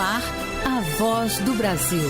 ar, a Voz do Brasil.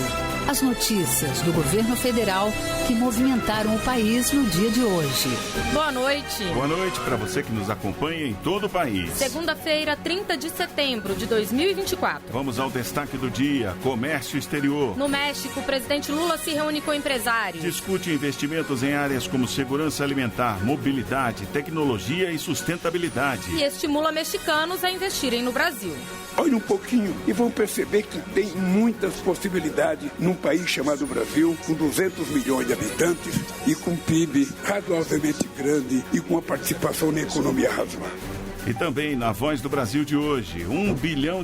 As notícias do governo federal que movimentaram o país no dia de hoje. Boa noite. Boa noite para você que nos acompanha em todo o país. Segunda-feira, 30 de setembro de 2024. Vamos ao destaque do dia: comércio exterior. No México, o presidente Lula se reúne com empresários. Discute investimentos em áreas como segurança alimentar, mobilidade, tecnologia e sustentabilidade. E estimula mexicanos a investirem no Brasil. Olhem um pouquinho e vão perceber que tem muitas possibilidades num país chamado Brasil, com 200 milhões de habitantes e com PIB razoavelmente grande e com uma participação na economia razoável. E também na Voz do Brasil de hoje, R$1 bilhão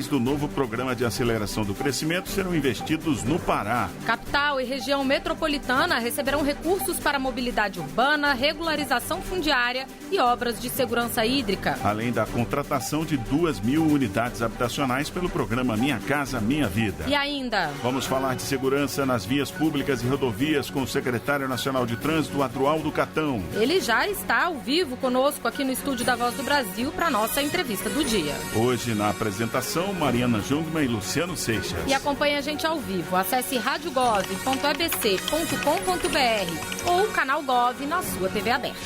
do novo programa de aceleração do crescimento serão investidos no Pará. Capital e região metropolitana receberão recursos para mobilidade urbana, regularização fundiária e obras de segurança hídrica. Além da contratação de 2.000 unidades habitacionais pelo programa Minha Casa Minha Vida. E ainda... Vamos falar de segurança nas vias públicas e rodovias com o secretário nacional de trânsito, Adroaldo Catão. Ele já está ao vivo conosco aqui no estúdio da Voz do Brasil para a nossa entrevista do dia. Hoje na apresentação, Mariana Jungmann e Luciano Seixas. E acompanhe a gente ao vivo. Acesse radiogov.ebc.com.br ou o canal Gov na sua TV aberta.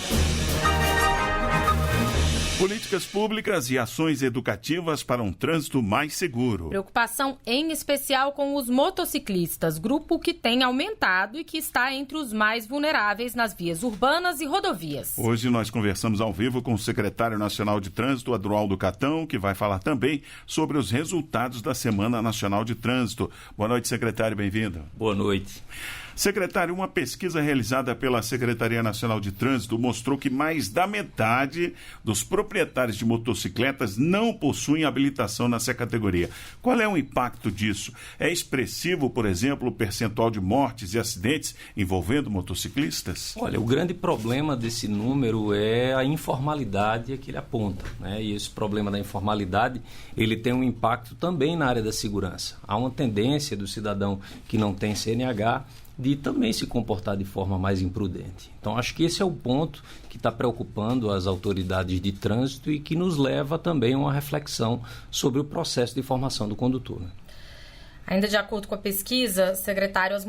Políticas públicas e ações educativas para um trânsito mais seguro. Preocupação em especial com os motociclistas, grupo que tem aumentado e que está entre os mais vulneráveis nas vias urbanas e rodovias. Hoje nós conversamos ao vivo com o secretário nacional de trânsito, Adroaldo Catão, que vai falar também sobre os resultados da Semana Nacional de Trânsito. Boa noite, secretário, bem-vindo. Boa noite. Secretário, uma pesquisa realizada pela Secretaria Nacional de Trânsito mostrou que mais da metade dos proprietários de motocicletas não possuem habilitação nessa categoria. Qual é o impacto disso? É expressivo, por exemplo, o percentual de mortes e acidentes envolvendo motociclistas? Olha, o grande problema desse número é a informalidade que ele aponta, né? E esse problema da informalidade, ele tem um impacto também na área da segurança. Há uma tendência do cidadão que não tem CNH de também se comportar de forma mais imprudente. Então, acho que esse é o ponto que está preocupando as autoridades de trânsito e que nos leva também a uma reflexão sobre o processo de formação do condutor, né? Ainda de acordo com a pesquisa, secretário, as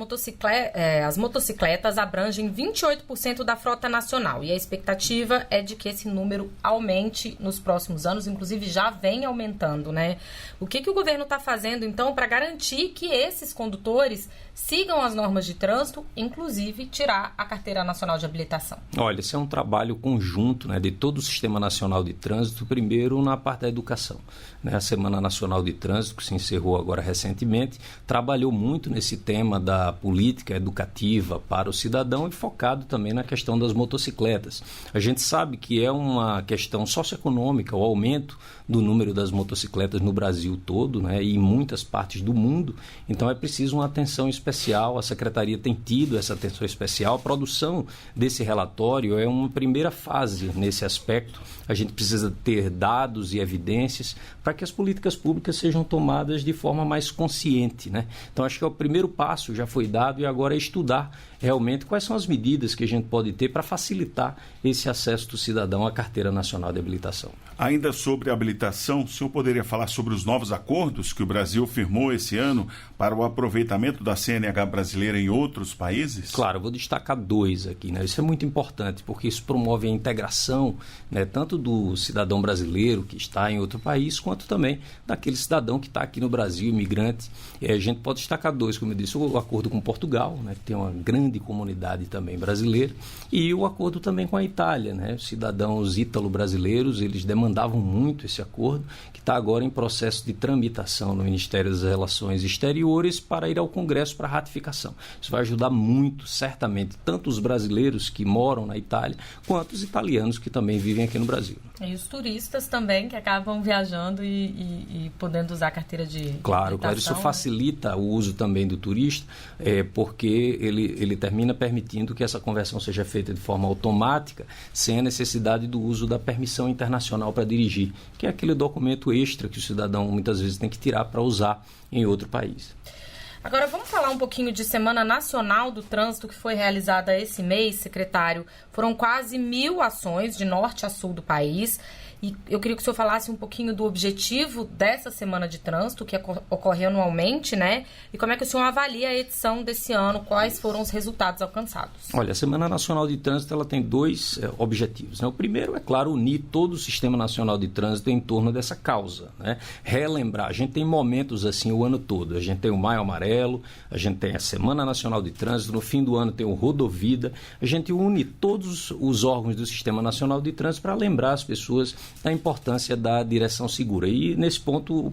motocicletas abrangem 28% da frota nacional e a expectativa é de que esse número aumente nos próximos anos, inclusive já vem aumentando, né? O que o governo está fazendo, então, para garantir que esses condutores sigam as normas de trânsito, inclusive tirar a Carteira Nacional de Habilitação? Olha, esse é um trabalho conjunto, né, de todo o Sistema Nacional de Trânsito, primeiro na parte da educação, né? A Semana Nacional de Trânsito, que se encerrou agora recentemente, trabalhou muito nesse tema da política educativa para o cidadão e focado também na questão das motocicletas. A gente sabe que é uma questão socioeconômica, o aumento do número das motocicletas no Brasil todo, né, e em muitas partes do mundo, então é preciso uma atenção especial. A Secretaria tem tido essa atenção especial. A produção desse relatório é uma primeira fase nesse aspecto. A gente precisa ter dados e evidências para que as políticas públicas sejam tomadas de forma mais consciente, né? Então, acho que o primeiro passo já foi dado e agora é estudar realmente quais são as medidas que a gente pode ter para facilitar esse acesso do cidadão à Carteira Nacional de Habilitação. Ainda sobre a habilitação, o senhor poderia falar sobre os novos acordos que o Brasil firmou esse ano para o aproveitamento da CNH brasileira em outros países? Claro, eu vou destacar dois aqui, né? Isso é muito importante, porque isso promove a integração, né, tanto do cidadão brasileiro que está em outro país, quanto também daquele cidadão que está aqui no Brasil, imigrante. E a gente pode destacar dois, como eu disse, o acordo com Portugal, né, que tem uma grande comunidade também brasileira, e o acordo também com a Itália, né? Os cidadãos ítalo-brasileiros, eles demandavam muito esse acordo, que está agora em processo de tramitação no Ministério das Relações Exteriores para ir ao Congresso para ratificação. Isso vai ajudar muito, certamente, tanto os brasileiros que moram na Itália, quanto os italianos que também vivem aqui no Brasil. E os turistas também, que acabam viajando e podendo usar a carteira de Claro, isso facilita o uso também do turista, porque ele termina permitindo que essa conversão seja feita de forma automática, sem a necessidade do uso da permissão internacional para dirigir, que é aquele documento extra que o cidadão muitas vezes tem que tirar para usar em outro país. Agora vamos falar um pouquinho de Semana Nacional do Trânsito que foi realizada esse mês, secretário. Foram quase 1.000 ações de norte a sul do país E eu queria que o senhor falasse um pouquinho do objetivo dessa Semana de Trânsito, que ocorre anualmente, né? E como é que o senhor avalia a edição desse ano, quais foram os resultados alcançados? Olha, a Semana Nacional de Trânsito ela tem dois objetivos, né? O primeiro é, claro, unir todo o Sistema Nacional de Trânsito em torno dessa causa, né? Relembrar, a gente tem momentos assim o ano todo, a gente tem o Maio Amarelo, a gente tem a Semana Nacional de Trânsito, no fim do ano tem o Rodovida, a gente une todos os órgãos do Sistema Nacional de Trânsito para lembrar as pessoas da importância da direção segura. E nesse ponto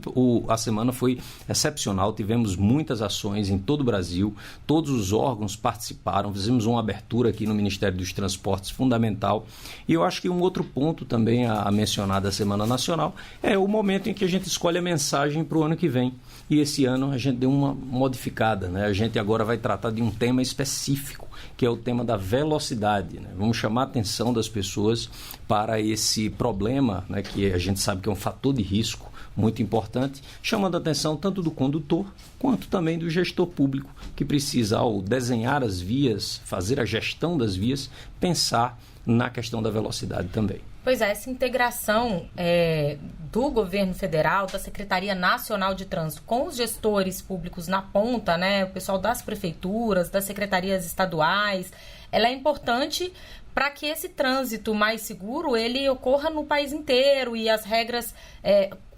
a semana foi excepcional, tivemos muitas ações em todo o Brasil, todos os órgãos participaram, fizemos uma abertura aqui no Ministério dos Transportes fundamental. E eu acho que um outro ponto também a mencionar da Semana Nacional é o momento em que a gente escolhe a mensagem para o ano que vem. E esse ano a gente deu uma modificada, né? A gente agora vai tratar de um tema específico, que é o tema da velocidade, né? Vamos chamar a atenção das pessoas para esse problema, né, que a gente sabe que é um fator de risco muito importante, chamando a atenção tanto do condutor quanto também do gestor público, que precisa, ao desenhar as vias, fazer a gestão das vias, pensar na questão da velocidade também. Pois é, essa integração do governo federal, da Secretaria Nacional de Trânsito, com os gestores públicos na ponta, né, o pessoal das prefeituras, das secretarias estaduais, ela é importante para que esse trânsito mais seguro ele ocorra no país inteiro e as regras,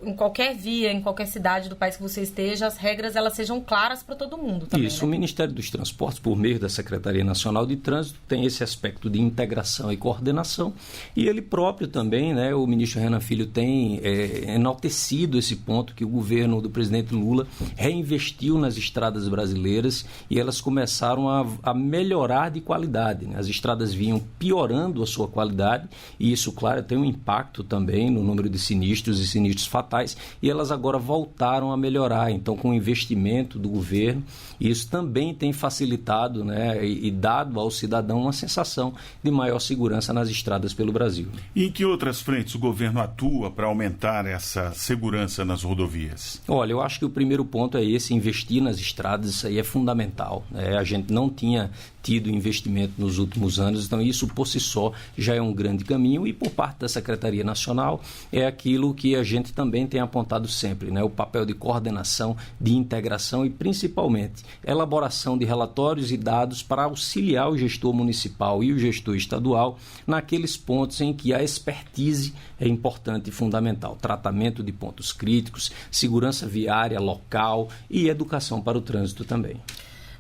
em qualquer via, em qualquer cidade do país que você esteja, as regras elas sejam claras para todo mundo também. Isso, né? O Ministério dos Transportes, por meio da Secretaria Nacional de Trânsito, tem esse aspecto de integração e coordenação, e ele próprio também, né, o ministro Renan Filho tem enaltecido esse ponto que o governo do presidente Lula reinvestiu nas estradas brasileiras e elas começaram a melhorar de qualidade, né? As estradas vinham piorando a sua qualidade e isso, claro, tem um impacto também no número de sinistros e sinistros fatais, e elas agora voltaram a melhorar. Então, com o investimento do governo, isso também tem facilitado, né, e dado ao cidadão uma sensação de maior segurança nas estradas pelo Brasil. E em que outras frentes o governo atua para aumentar essa segurança nas rodovias? Olha, eu acho que o primeiro ponto é esse, investir nas estradas, isso aí é fundamental, né? A gente não tinha tido investimento nos últimos anos, então isso por si só já é um grande caminho, e por parte da Secretaria Nacional é aquilo que a gente também tem apontado sempre, né? O papel de coordenação, de integração e principalmente elaboração de relatórios e dados para auxiliar o gestor municipal e o gestor estadual naqueles pontos em que a expertise é importante e fundamental, tratamento de pontos críticos, segurança viária local e educação para o trânsito também.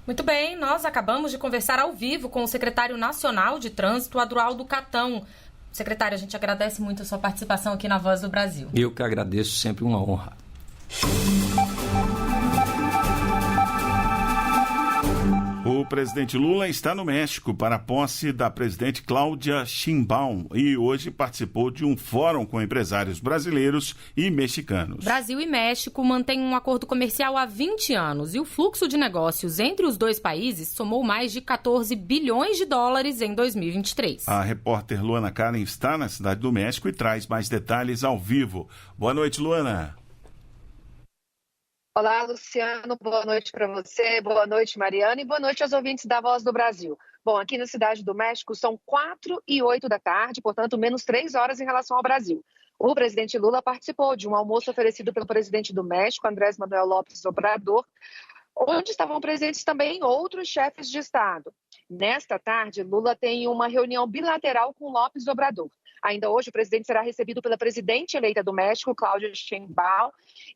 Muito bem, nós acabamos de conversar ao vivo com o secretário nacional de Trânsito, Adroaldo Catão. Secretário, a gente agradece muito a sua participação aqui na Voz do Brasil. Eu que agradeço, sempre uma honra. O presidente Lula está no México para a posse da presidente Cláudia Sheinbaum e hoje participou de um fórum com empresários brasileiros e mexicanos. Brasil e México mantêm um acordo comercial há 20 anos e o fluxo de negócios entre os dois países somou mais de 14 bilhões de dólares em 2023. A repórter Luana Karen está na Cidade do México e traz mais detalhes ao vivo. Boa noite, Luana. Olá, Luciano, boa noite para você, boa noite, Mariana, e boa noite aos ouvintes da Voz do Brasil. Bom, aqui na Cidade do México são 4h08 da tarde, portanto, menos 3 horas em relação ao Brasil. O presidente Lula participou de um almoço oferecido pelo presidente do México, Andrés Manuel López Obrador, onde estavam presentes também outros chefes de Estado. Nesta tarde, Lula tem uma reunião bilateral com López Obrador. Ainda hoje, o presidente será recebido pela presidente eleita do México, Cláudia Sheinbaum,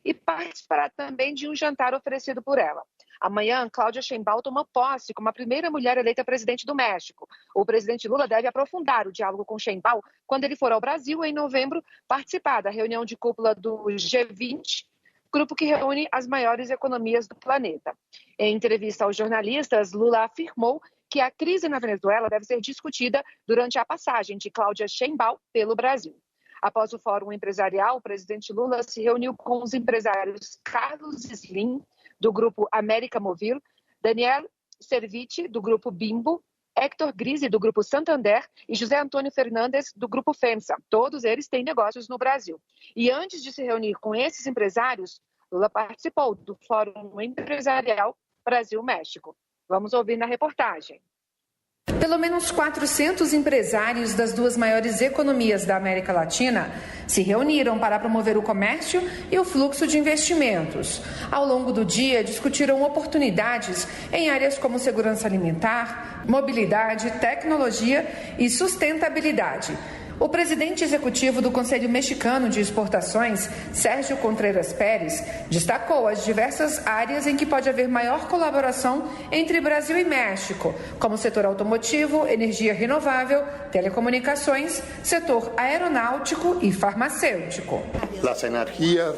e participará também de um jantar oferecido por ela. Amanhã, Cláudia Sheinbaum toma posse como a primeira mulher eleita presidente do México. O presidente Lula deve aprofundar o diálogo com Sheinbaum quando ele for ao Brasil, em novembro, participar da reunião de cúpula do G20, grupo que reúne as maiores economias do planeta. Em entrevista aos jornalistas, Lula afirmou que a crise na Venezuela deve ser discutida durante a passagem de Cláudia Sheinbaum pelo Brasil. Após o Fórum Empresarial, o presidente Lula se reuniu com os empresários Carlos Slim, do Grupo América Movil, Daniel Servitti, do Grupo Bimbo, Héctor Grise, do Grupo Santander, e José Antônio Fernandes, do Grupo FEMSA. Todos eles têm negócios no Brasil. E antes de se reunir com esses empresários, Lula participou do Fórum Empresarial Brasil-México. Vamos ouvir na reportagem. Pelo menos 400 empresários das duas maiores economias da América Latina se reuniram para promover o comércio e o fluxo de investimentos. Ao longo do dia, discutiram oportunidades em áreas como segurança alimentar, mobilidade, tecnologia e sustentabilidade. O presidente executivo do Conselho Mexicano de Exportações, Sérgio Contreras Pérez, destacou as diversas áreas em que pode haver maior colaboração entre Brasil e México, como setor automotivo, energia renovável, telecomunicações, setor aeronáutico e farmacêutico. As energias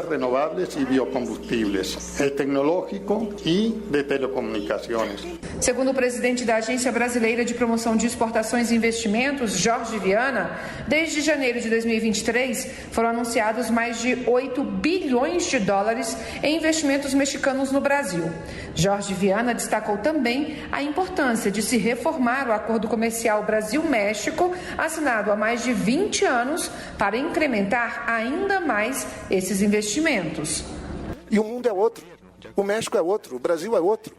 renováveis e biocombustíveis, o tecnológico e de telecomunicações. Segundo o presidente da Agência Brasileira de Promoção de Exportações e Investimentos, Jorge Viana, desde janeiro de 2023 foram anunciados mais de 8 bilhões de dólares em investimentos mexicanos no Brasil. Jorge Viana destacou também a importância de se reformar o acordo comercial Brasil-México, assinado há mais de 20 anos, para incrementar ainda mais esses investimentos. E o mundo é outro, o México é outro, o Brasil é outro.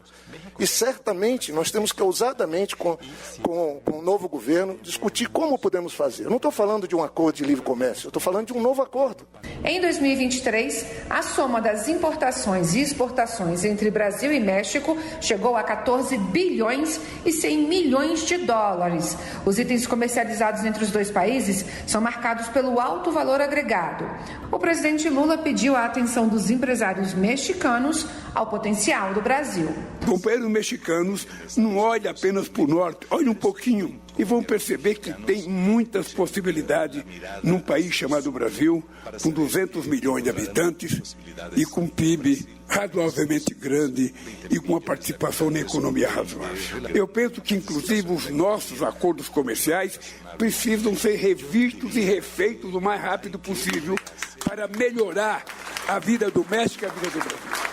E certamente nós temos que ousadamente, com o novo governo, discutir como podemos fazer. Eu não estou falando de um acordo de livre comércio, eu estou falando de um novo acordo. Em 2023, a soma das importações e exportações entre Brasil e México chegou a 14 bilhões e 100 milhões de dólares. Os itens comercializados entre os dois países são marcados pelo alto valor agregado. O presidente Lula pediu a atenção dos empresários mexicanos ao potencial do Brasil. Companheiros mexicanos não olhem apenas para o norte, olhem um pouquinho e vão perceber que tem muitas possibilidades num país chamado Brasil, com 200 milhões de habitantes e com PIB razoavelmente grande e com uma participação na economia razoável. Eu penso que, inclusive, os nossos acordos comerciais precisam ser revistos e refeitos o mais rápido possível para melhorar a vida do México e a vida do Brasil.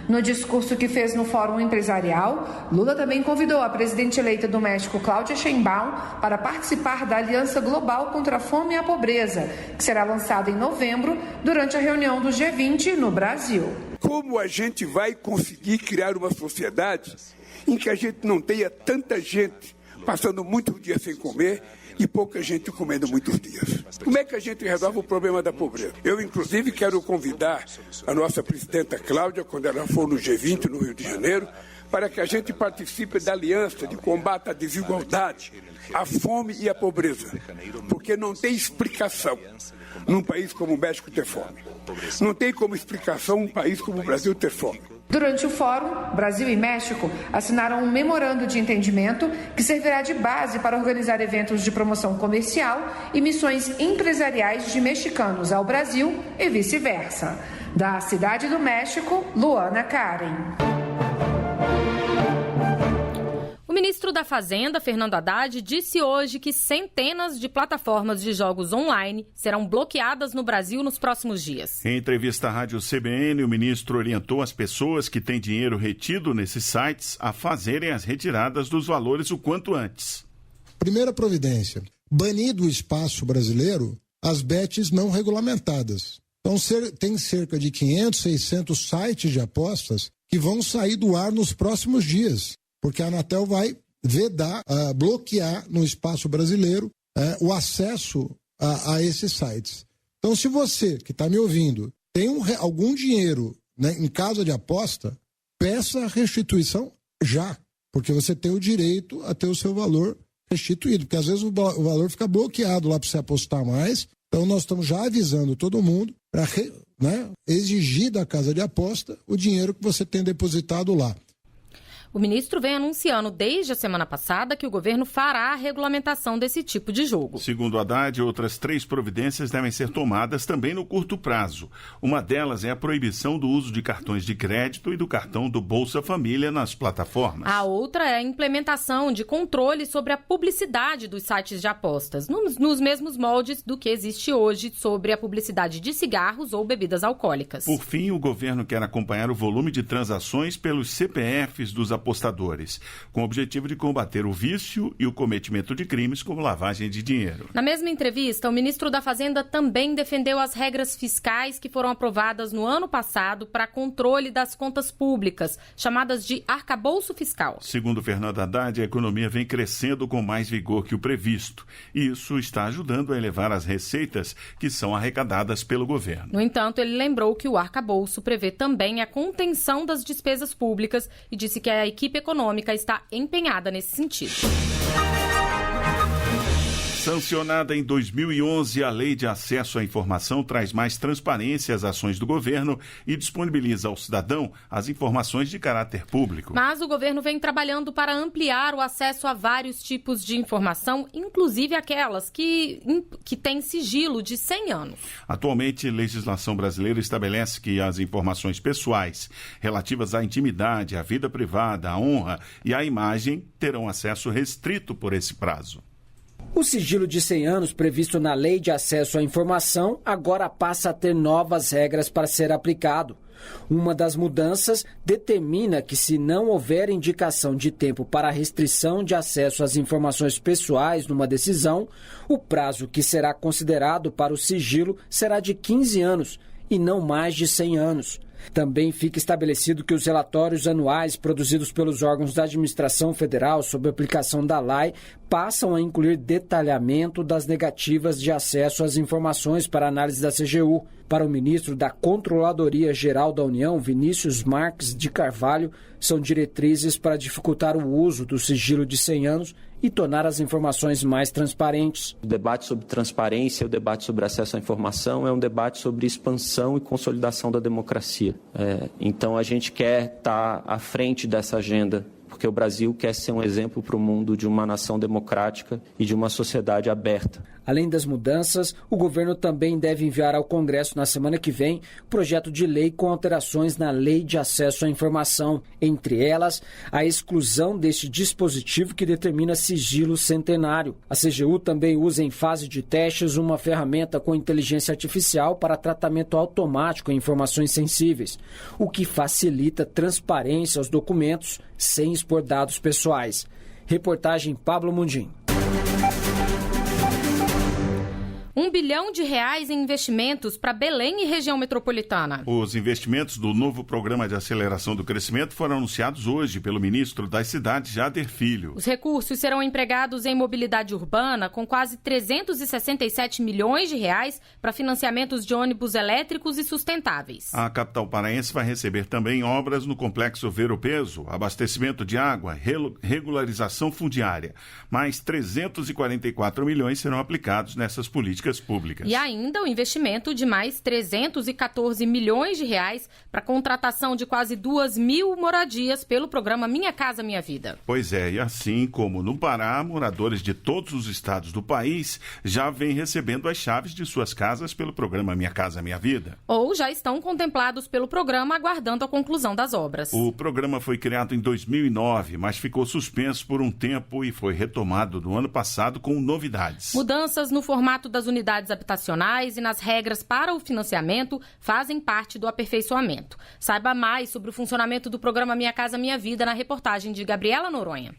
No discurso que fez no Fórum Empresarial, Lula também convidou a presidente eleita do México, Claudia Sheinbaum, para participar da Aliança Global contra a Fome e a Pobreza, que será lançada em novembro, durante a reunião do G20 no Brasil. Como a gente vai conseguir criar uma sociedade em que a gente não tenha tanta gente passando muitos dias sem comer e pouca gente comendo muitos dias? Como é que a gente resolve o problema da pobreza? Eu, inclusive, quero convidar a nossa presidenta Cláudia, quando ela for no G20, no Rio de Janeiro, para que a gente participe da aliança de combate à desigualdade, à fome e à pobreza. Porque não tem explicação num país como o México ter fome. Não tem como explicação um país como o Brasil ter fome. Durante o fórum, Brasil e México assinaram um memorando de entendimento que servirá de base para organizar eventos de promoção comercial e missões empresariais de mexicanos ao Brasil e vice-versa. Da Cidade do México, Luana Karen. O ministro da Fazenda, Fernando Haddad, disse hoje que centenas de plataformas de jogos online serão bloqueadas no Brasil nos próximos dias. Em entrevista à rádio CBN, o ministro orientou as pessoas que têm dinheiro retido nesses sites a fazerem as retiradas dos valores o quanto antes. Primeira providência, banir do espaço brasileiro as bets não regulamentadas. Então, tem cerca de 500, 600 sites de apostas que vão sair do ar nos próximos dias, porque a Anatel vai vedar, bloquear no espaço brasileiro o acesso a esses sites. Então, se você, que está me ouvindo, tem algum dinheiro, né, em casa de aposta, peça a restituição já, porque você tem o direito a ter o seu valor restituído, porque às vezes o valor fica bloqueado lá para você apostar mais. Então, nós estamos já avisando todo mundo para exigir da casa de aposta o dinheiro que você tem depositado lá. O ministro vem anunciando desde a semana passada que o governo fará a regulamentação desse tipo de jogo. Segundo Haddad, outras 3 providências devem ser tomadas também no curto prazo. Uma delas é a proibição do uso de cartões de crédito e do cartão do Bolsa Família nas plataformas. A outra é a implementação de controle sobre a publicidade dos sites de apostas, nos mesmos moldes do que existe hoje sobre a publicidade de cigarros ou bebidas alcoólicas. Por fim, o governo quer acompanhar o volume de transações pelos CPFs dos apostados apostadores, com o objetivo de combater o vício e o cometimento de crimes como lavagem de dinheiro. Na mesma entrevista, o ministro da Fazenda também defendeu as regras fiscais que foram aprovadas no ano passado para controle das contas públicas, chamadas de arcabouço fiscal. Segundo Fernando Haddad, a economia vem crescendo com mais vigor que o previsto. E isso está ajudando a elevar as receitas que são arrecadadas pelo governo. No entanto, ele lembrou que o arcabouço prevê também a contenção das despesas públicas e disse que a equipe econômica está empenhada nesse sentido. Sancionada em 2011, a Lei de Acesso à Informação traz mais transparência às ações do governo e disponibiliza ao cidadão as informações de caráter público. Mas o governo vem trabalhando para ampliar o acesso a vários tipos de informação, inclusive aquelas que têm sigilo de 100 anos. Atualmente, a legislação brasileira estabelece que as informações pessoais relativas à intimidade, à vida privada, à honra e à imagem terão acesso restrito por esse prazo. O sigilo de 100 anos previsto na Lei de Acesso à Informação agora passa a ter novas regras para ser aplicado. Uma das mudanças determina que, se não houver indicação de tempo para a restrição de acesso às informações pessoais numa decisão, o prazo que será considerado para o sigilo será de 15 anos e não mais de 100 anos. Também fica estabelecido que os relatórios anuais produzidos pelos órgãos da administração federal sob a aplicação da lei passam a incluir detalhamento das negativas de acesso às informações para análise da CGU. Para o ministro da Controladoria Geral da União, Vinícius Marques de Carvalho, são diretrizes para dificultar o uso do sigilo de 100 anos e tornar as informações mais transparentes. O debate sobre transparência, o debate sobre acesso à informação é um debate sobre expansão e consolidação da democracia. Então a gente quer estar à frente dessa agenda, porque o Brasil quer ser um exemplo para o mundo de uma nação democrática e de uma sociedade aberta. Além das mudanças, o governo também deve enviar ao Congresso na semana que vem projeto de lei com alterações na Lei de Acesso à Informação. Entre elas, a exclusão deste dispositivo que determina sigilo centenário. A CGU também usa em fase de testes uma ferramenta com inteligência artificial para tratamento automático em informações sensíveis, o que facilita transparência aos documentos sem expor dados pessoais. Reportagem Pablo Mundim. R$1 bilhão em investimentos para Belém e região metropolitana. Os investimentos do novo Programa de Aceleração do Crescimento foram anunciados hoje pelo ministro das Cidades, Jader Filho. Os recursos serão empregados em mobilidade urbana, com quase R$367 milhões para financiamentos de ônibus elétricos e sustentáveis. A capital paraense vai receber também obras no Complexo Ver-o-Peso, abastecimento de água, regularização fundiária. Mais 344 milhões serão aplicados nessas políticas públicas. E ainda o investimento de mais R$314 milhões para a contratação de quase 2.000 moradias pelo programa Minha Casa Minha Vida. Pois é, e assim como no Pará, moradores de todos os estados do país já vêm recebendo as chaves de suas casas pelo programa Minha Casa Minha Vida. Ou já estão contemplados pelo programa, aguardando a conclusão das obras. O programa foi criado em 2009, mas ficou suspenso por um tempo e foi retomado no ano passado com novidades. Mudanças no formato das unidades habitacionais e nas regras para o financiamento fazem parte do aperfeiçoamento. Saiba mais sobre o funcionamento do programa Minha Casa Minha Vida na reportagem de Gabriela Noronha.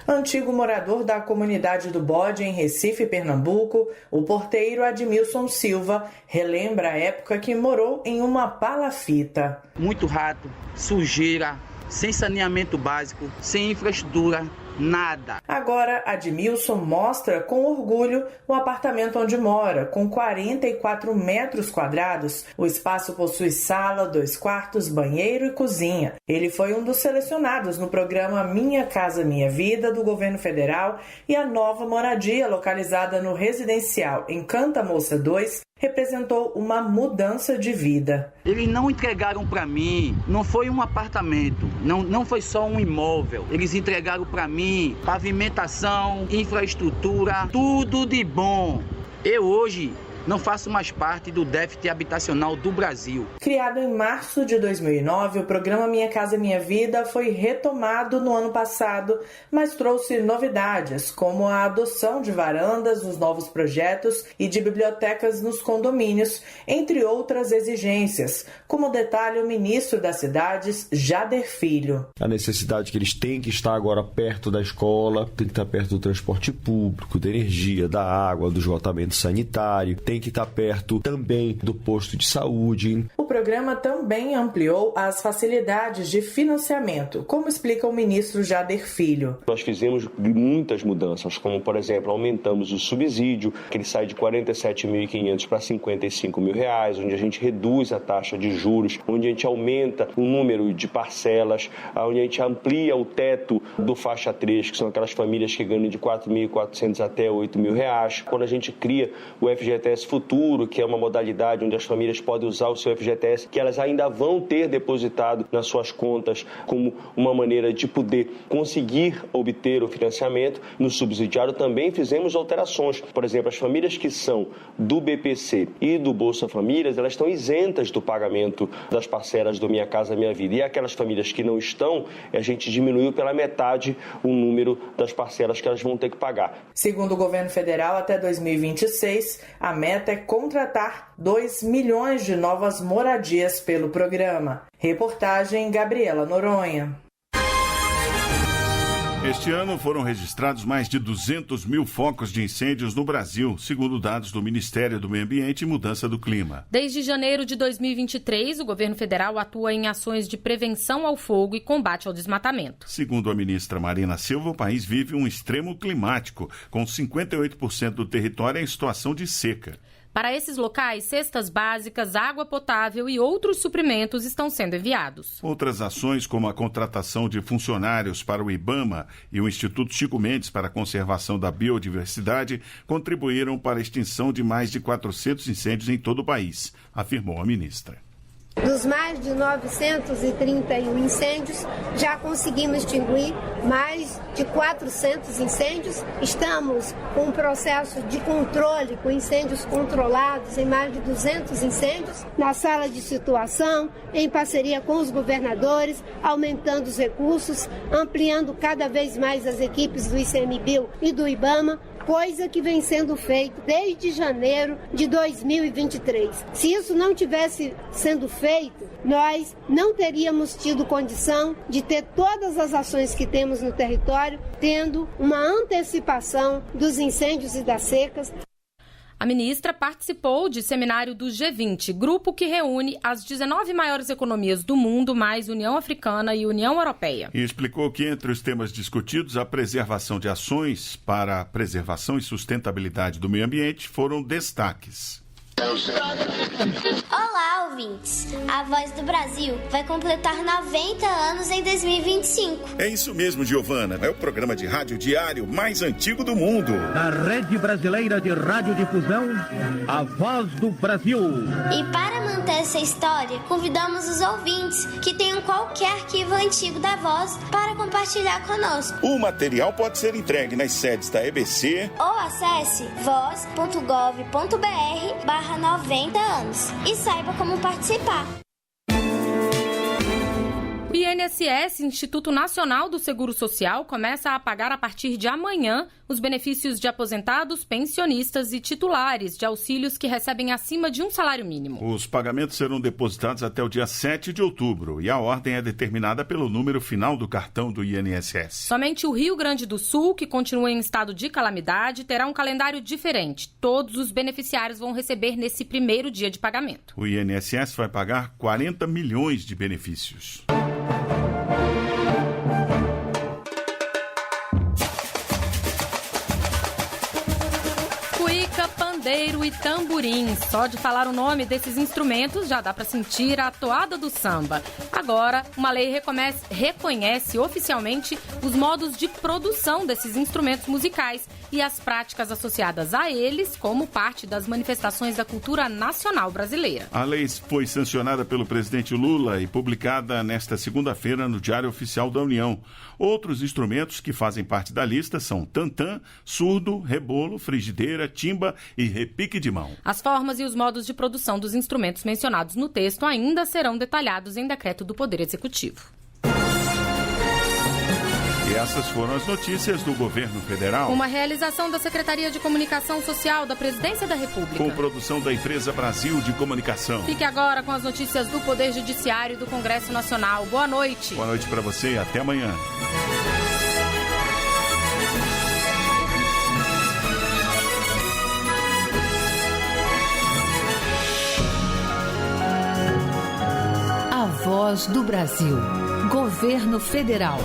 Antigo morador da comunidade do Bode, em Recife, Pernambuco, o porteiro Admilson Silva relembra a época que morou em uma palafita. Muito rato, sujeira, sem saneamento básico, sem infraestrutura. Nada. Agora, Admilson mostra com orgulho o apartamento onde mora, com 44 metros quadrados. O espaço possui sala, 2 quartos, banheiro e cozinha. Ele foi um dos selecionados no programa Minha Casa Minha Vida, do governo federal, e a nova moradia, localizada no residencial Encanta Moça 2, representou uma mudança de vida. Eles não entregaram para mim, não foi um apartamento, não foi só um imóvel. Eles entregaram para mim pavimentação, infraestrutura, tudo de bom. Eu hoje não façam mais parte do déficit habitacional do Brasil. Criado em março de 2009, o programa Minha Casa Minha Vida foi retomado no ano passado, mas trouxe novidades, como a adoção de varandas nos novos projetos e de bibliotecas nos condomínios, entre outras exigências, como detalha o ministro das Cidades, Jader Filho. A necessidade que eles têm que estar agora perto da escola, tem que estar perto do transporte público, da energia, da água, do esgotamento sanitário, tem que estar perto também do posto de saúde. O programa também ampliou as facilidades de financiamento, como explica o ministro Jader Filho. Nós fizemos muitas mudanças, como, por exemplo, aumentamos o subsídio, que ele sai de R$ 47.500 para R$ 55.000, onde a gente reduz a taxa de juros, onde a gente aumenta o número de parcelas, onde a gente amplia o teto do faixa 3, que são aquelas famílias que ganham de R$ 4.400 até R$ 8.000. Quando a gente cria o FGTS Futuro, que é uma modalidade onde as famílias podem usar o seu FGTS, que elas ainda vão ter depositado nas suas contas como uma maneira de poder conseguir obter o financiamento. No subsidiário também fizemos alterações. Por exemplo, as famílias que são do BPC e do Bolsa Famílias, elas estão isentas do pagamento das parcelas do Minha Casa Minha Vida. E aquelas famílias que não estão, a gente diminuiu pela metade o número das parcelas que elas vão ter que pagar. Segundo o governo federal, até 2026, a meta é contratar 2 milhões de novas moradias pelo programa. Reportagem Gabriela Noronha. Este ano foram registrados mais de 200 mil focos de incêndios no Brasil, segundo dados do Ministério do Meio Ambiente e Mudança do Clima. Desde janeiro de 2023, o governo federal atua em ações de prevenção ao fogo e combate ao desmatamento. Segundo a ministra Marina Silva, o país vive um extremo climático, com 58% do território em situação de seca. Para esses locais, cestas básicas, água potável e outros suprimentos estão sendo enviados. Outras ações, como a contratação de funcionários para o IBAMA e o Instituto Chico Mendes para a Conservação da Biodiversidade, contribuíram para a extinção de mais de 400 incêndios em todo o país, afirmou a ministra. Dos mais de 931 incêndios, já conseguimos extinguir mais de 400 incêndios. Estamos com um processo de controle, com incêndios controlados em mais de 200 incêndios. Na sala de situação, em parceria com os governadores, aumentando os recursos, ampliando cada vez mais as equipes do ICMBio e do IBAMA, coisa que vem sendo feita desde janeiro de 2023. Se isso não tivesse sendo feito, nós não teríamos tido condição de ter todas as ações que temos no território, tendo uma antecipação dos incêndios e das secas. A ministra participou de seminário do G20, grupo que reúne as 19 maiores economias do mundo, mais União Africana e União Europeia. E explicou que entre os temas discutidos, a preservação de ações para a preservação e sustentabilidade do meio ambiente foram destaques. Olá, ouvintes! A Voz do Brasil vai completar 90 anos em 2025. É isso mesmo, Giovana. É o programa de rádio diário mais antigo do mundo. Da Rede Brasileira de Radiodifusão, a Voz do Brasil. E para manter essa história, convidamos os ouvintes que tenham qualquer arquivo antigo da Voz para compartilhar conosco. O material pode ser entregue nas sedes da EBC ou acesse voz.gov.br/90 anos e saiba como participar. O INSS, Instituto Nacional do Seguro Social, começa a pagar a partir de amanhã os benefícios de aposentados, pensionistas e titulares de auxílios que recebem acima de um salário mínimo. Os pagamentos serão depositados até o dia 7 de outubro e a ordem é determinada pelo número final do cartão do INSS. Somente o Rio Grande do Sul, que continua em estado de calamidade, terá um calendário diferente. Todos os beneficiários vão receber nesse primeiro dia de pagamento. O INSS vai pagar 40 milhões de benefícios. Pandeiro e tamborim. Só de falar o nome desses instrumentos já dá para sentir a toada do samba. Agora, uma lei reconhece oficialmente os modos de produção desses instrumentos musicais e as práticas associadas a eles como parte das manifestações da cultura nacional brasileira. A lei foi sancionada pelo presidente Lula e publicada nesta segunda-feira no Diário Oficial da União. Outros instrumentos que fazem parte da lista são tantã, surdo, rebolo, frigideira, timba e repique de mão. As formas e os modos de produção dos instrumentos mencionados no texto ainda serão detalhados em decreto do Poder Executivo. E essas foram as notícias do governo federal. Uma realização da Secretaria de Comunicação Social da Presidência da República. Com produção da Empresa Brasil de Comunicação. Fique agora com as notícias do Poder Judiciário e do Congresso Nacional. Boa noite. Boa noite para você e até amanhã. A Voz do Brasil. Governo Federal.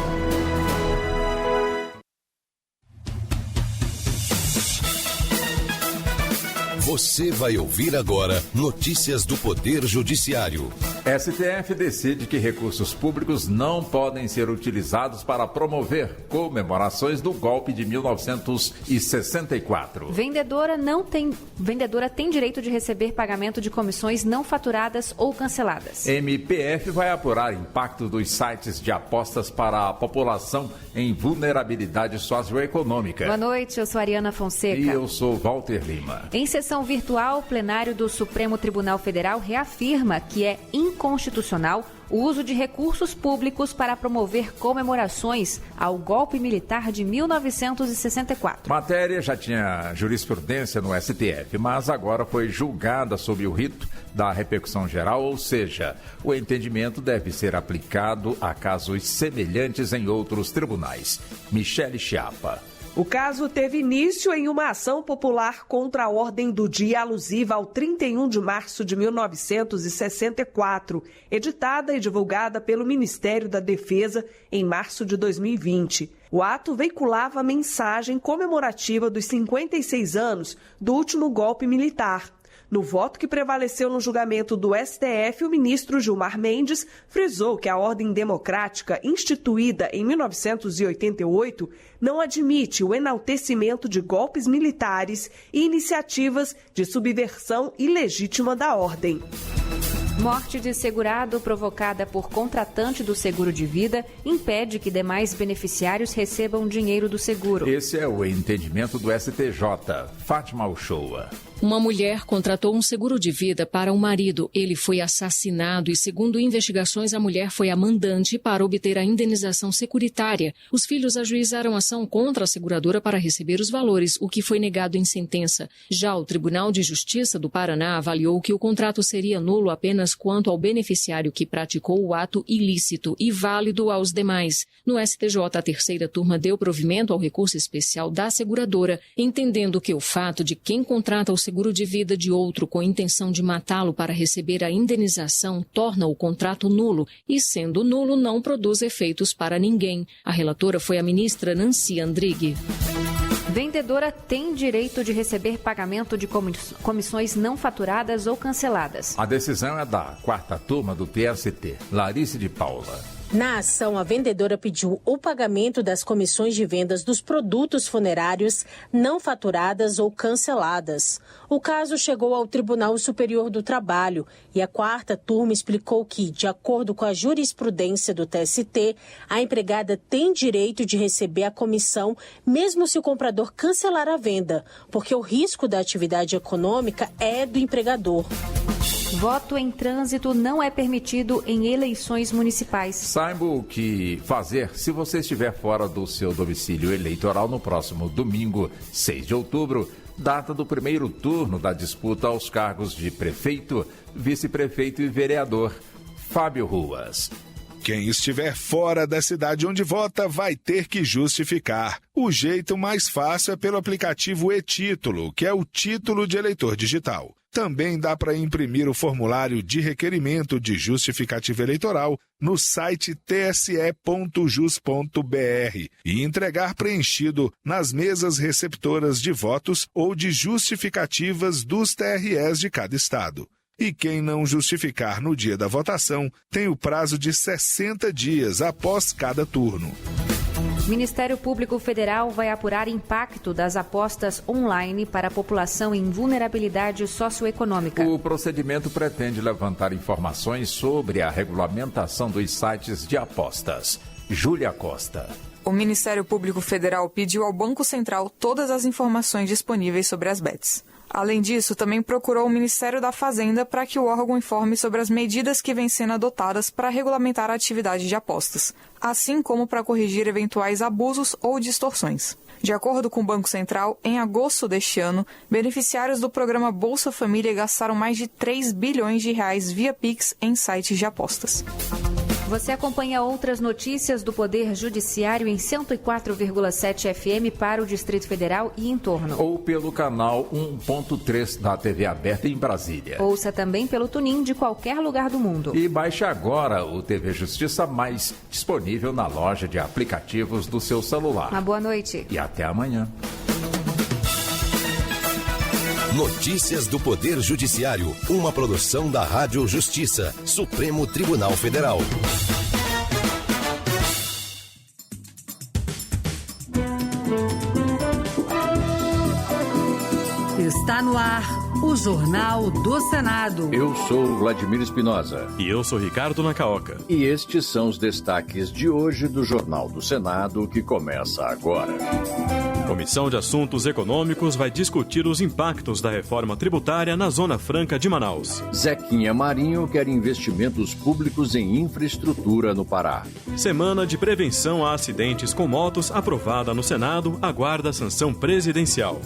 Você vai ouvir agora notícias do Poder Judiciário. STF decide que recursos públicos não podem ser utilizados para promover comemorações do golpe de 1964. Vendedora tem direito de receber pagamento de comissões não faturadas ou canceladas. MPF vai apurar impacto dos sites de apostas para a população em vulnerabilidade socioeconômica. Boa noite, eu sou Ariana Fonseca. E eu sou Walter Lima. Em sessão virtual, o plenário do Supremo Tribunal Federal reafirma que é inconstitucional o uso de recursos públicos para promover comemorações ao golpe militar de 1964. Matéria já tinha jurisprudência no STF, mas agora foi julgada sob o rito da repercussão geral, ou seja, o entendimento deve ser aplicado a casos semelhantes em outros tribunais. Michele Chiapa. O caso teve início em uma ação popular contra a ordem do dia alusiva ao 31 de março de 1964, editada e divulgada pelo Ministério da Defesa em março de 2020. O ato veiculava a mensagem comemorativa dos 56 anos do último golpe militar. No voto que prevaleceu no julgamento do STF, o ministro Gilmar Mendes frisou que a ordem democrática instituída em 1988 não admite o enaltecimento de golpes militares e iniciativas de subversão ilegítima da ordem. Morte de segurado provocada por contratante do seguro de vida impede que demais beneficiários recebam dinheiro do seguro. Esse é o entendimento do STJ. Fátima Uchoa. Uma mulher contratou um seguro de vida para o marido. Ele foi assassinado e, segundo investigações, a mulher foi a mandante para obter a indenização securitária. Os filhos ajuizaram ação contra a seguradora para receber os valores, o que foi negado em sentença. Já o Tribunal de Justiça do Paraná avaliou que o contrato seria nulo apenas quanto ao beneficiário que praticou o ato ilícito e válido aos demais. No STJ, a terceira turma deu provimento ao recurso especial da seguradora, entendendo que o fato de quem contrata o seguro de vida de outro com intenção de matá-lo para receber a indenização torna o contrato nulo e, sendo nulo, não produz efeitos para ninguém. A relatora foi a ministra Nancy Andrighi. Vendedora tem direito de receber pagamento de comissões não faturadas ou canceladas. A decisão é da quarta turma do TST. Larice de Paula. Na ação, a vendedora pediu o pagamento das comissões de vendas dos produtos funerários não faturadas ou canceladas. O caso chegou ao Tribunal Superior do Trabalho e a quarta turma explicou que, de acordo com a jurisprudência do TST, a empregada tem direito de receber a comissão mesmo se o comprador cancelar a venda, porque o risco da atividade econômica é do empregador. Voto em trânsito não é permitido em eleições municipais. Saiba o que fazer se você estiver fora do seu domicílio eleitoral no próximo domingo, 6 de outubro, data do primeiro turno da disputa aos cargos de prefeito, vice-prefeito e vereador. Fábio Ruas. Quem estiver fora da cidade onde vota vai ter que justificar. O jeito mais fácil é pelo aplicativo e-Título, que é o título de eleitor digital. Também dá para imprimir o formulário de requerimento de justificativa eleitoral no site tse.jus.br e entregar preenchido nas mesas receptoras de votos ou de justificativas dos TREs de cada estado. E quem não justificar no dia da votação tem o prazo de 60 dias após cada turno. Ministério Público Federal vai apurar impacto das apostas online para a população em vulnerabilidade socioeconômica. O procedimento pretende levantar informações sobre a regulamentação dos sites de apostas. Júlia Costa. O Ministério Público Federal pediu ao Banco Central todas as informações disponíveis sobre as bets. Além disso, também procurou o Ministério da Fazenda para que o órgão informe sobre as medidas que vêm sendo adotadas para regulamentar a atividade de apostas, assim como para corrigir eventuais abusos ou distorções. De acordo com o Banco Central, em agosto deste ano, beneficiários do programa Bolsa Família gastaram mais de 3 bilhões de reais via Pix em sites de apostas. Você acompanha outras notícias do Poder Judiciário em 104,7 FM para o Distrito Federal e em torno. Ou pelo canal 1.3 da TV aberta em Brasília. Ouça também pelo TuneIn de qualquer lugar do mundo. E baixe agora o TV Justiça Mais, disponível na loja de aplicativos do seu celular. Uma boa noite. E até amanhã. Notícias do Poder Judiciário, uma produção da Rádio Justiça, Supremo Tribunal Federal. Está no ar o Jornal do Senado. Eu sou Vladimir Espinosa. E eu sou Ricardo Nacaoca. E estes são os destaques de hoje do Jornal do Senado, que começa agora. Comissão de Assuntos Econômicos vai discutir os impactos da reforma tributária na Zona Franca de Manaus. Zequinha Marinho quer investimentos públicos em infraestrutura no Pará. Semana de Prevenção a Acidentes com Motos aprovada no Senado aguarda sanção presidencial.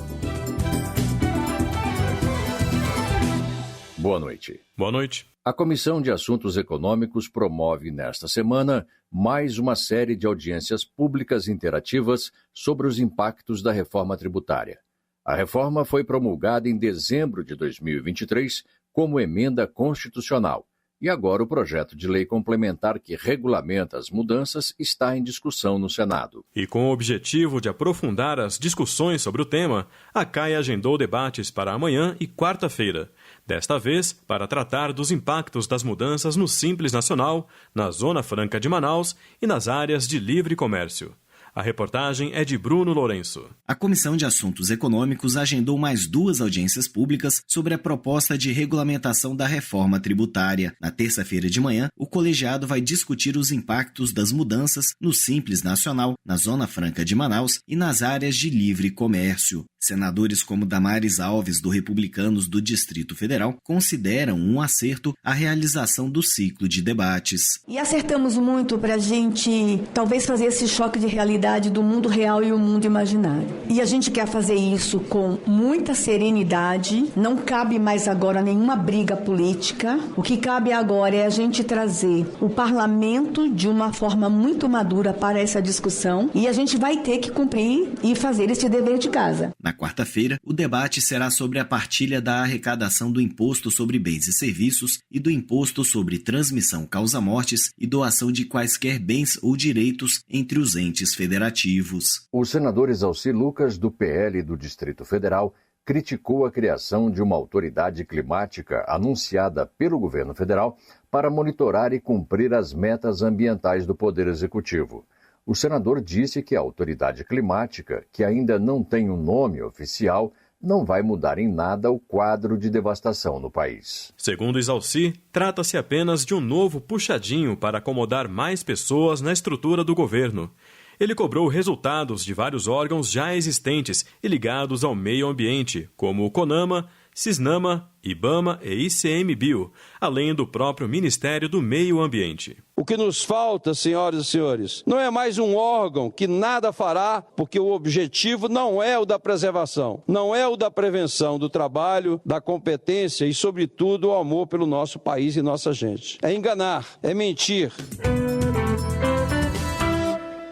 Boa noite. Boa noite. A Comissão de Assuntos Econômicos promove nesta semana mais uma série de audiências públicas interativas sobre os impactos da reforma tributária. A reforma foi promulgada em dezembro de 2023 como emenda constitucional e agora o projeto de lei complementar que regulamenta as mudanças está em discussão no Senado. E com o objetivo de aprofundar as discussões sobre o tema, a CAI agendou debates para amanhã e quarta-feira. Desta vez, para tratar dos impactos das mudanças no Simples Nacional, na Zona Franca de Manaus e nas áreas de livre comércio. A reportagem é de Bruno Lourenço. A Comissão de Assuntos Econômicos agendou mais 2 audiências públicas sobre a proposta de regulamentação da reforma tributária. Na terça-feira de manhã, o colegiado vai discutir os impactos das mudanças no Simples Nacional, na Zona Franca de Manaus e nas áreas de livre comércio. Senadores como Damares Alves, do Republicanos do Distrito Federal, consideram um acerto a realização do ciclo de debates. E acertamos muito para a gente, talvez, fazer esse choque de realidade do mundo real e o mundo imaginário. E a gente quer fazer isso com muita serenidade, não cabe mais agora nenhuma briga política. O que cabe agora é a gente trazer o parlamento de uma forma muito madura para essa discussão e a gente vai ter que cumprir e fazer esse dever de casa. Na quarta-feira, o debate será sobre a partilha da arrecadação do Imposto sobre Bens e Serviços e do Imposto sobre Transmissão Causa-Mortes e doação de quaisquer bens ou direitos entre os entes federativos. O senador Exalci Lucas, do PL do Distrito Federal, criticou a criação de uma autoridade climática anunciada pelo governo federal para monitorar e cumprir as metas ambientais do Poder Executivo. O senador disse que a autoridade climática, que ainda não tem um nome oficial, não vai mudar em nada o quadro de devastação no país. Segundo Exalci, trata-se apenas de um novo puxadinho para acomodar mais pessoas na estrutura do governo. Ele cobrou resultados de vários órgãos já existentes e ligados ao meio ambiente, como o CONAMA, Cisnama, IBAMA e ICMBio, além do próprio Ministério do Meio Ambiente. O que nos falta, senhoras e senhores, não é mais um órgão que nada fará, porque o objetivo não é o da preservação, não é o da prevenção do trabalho, da competência e, sobretudo, o amor pelo nosso país e nossa gente. É enganar, é mentir.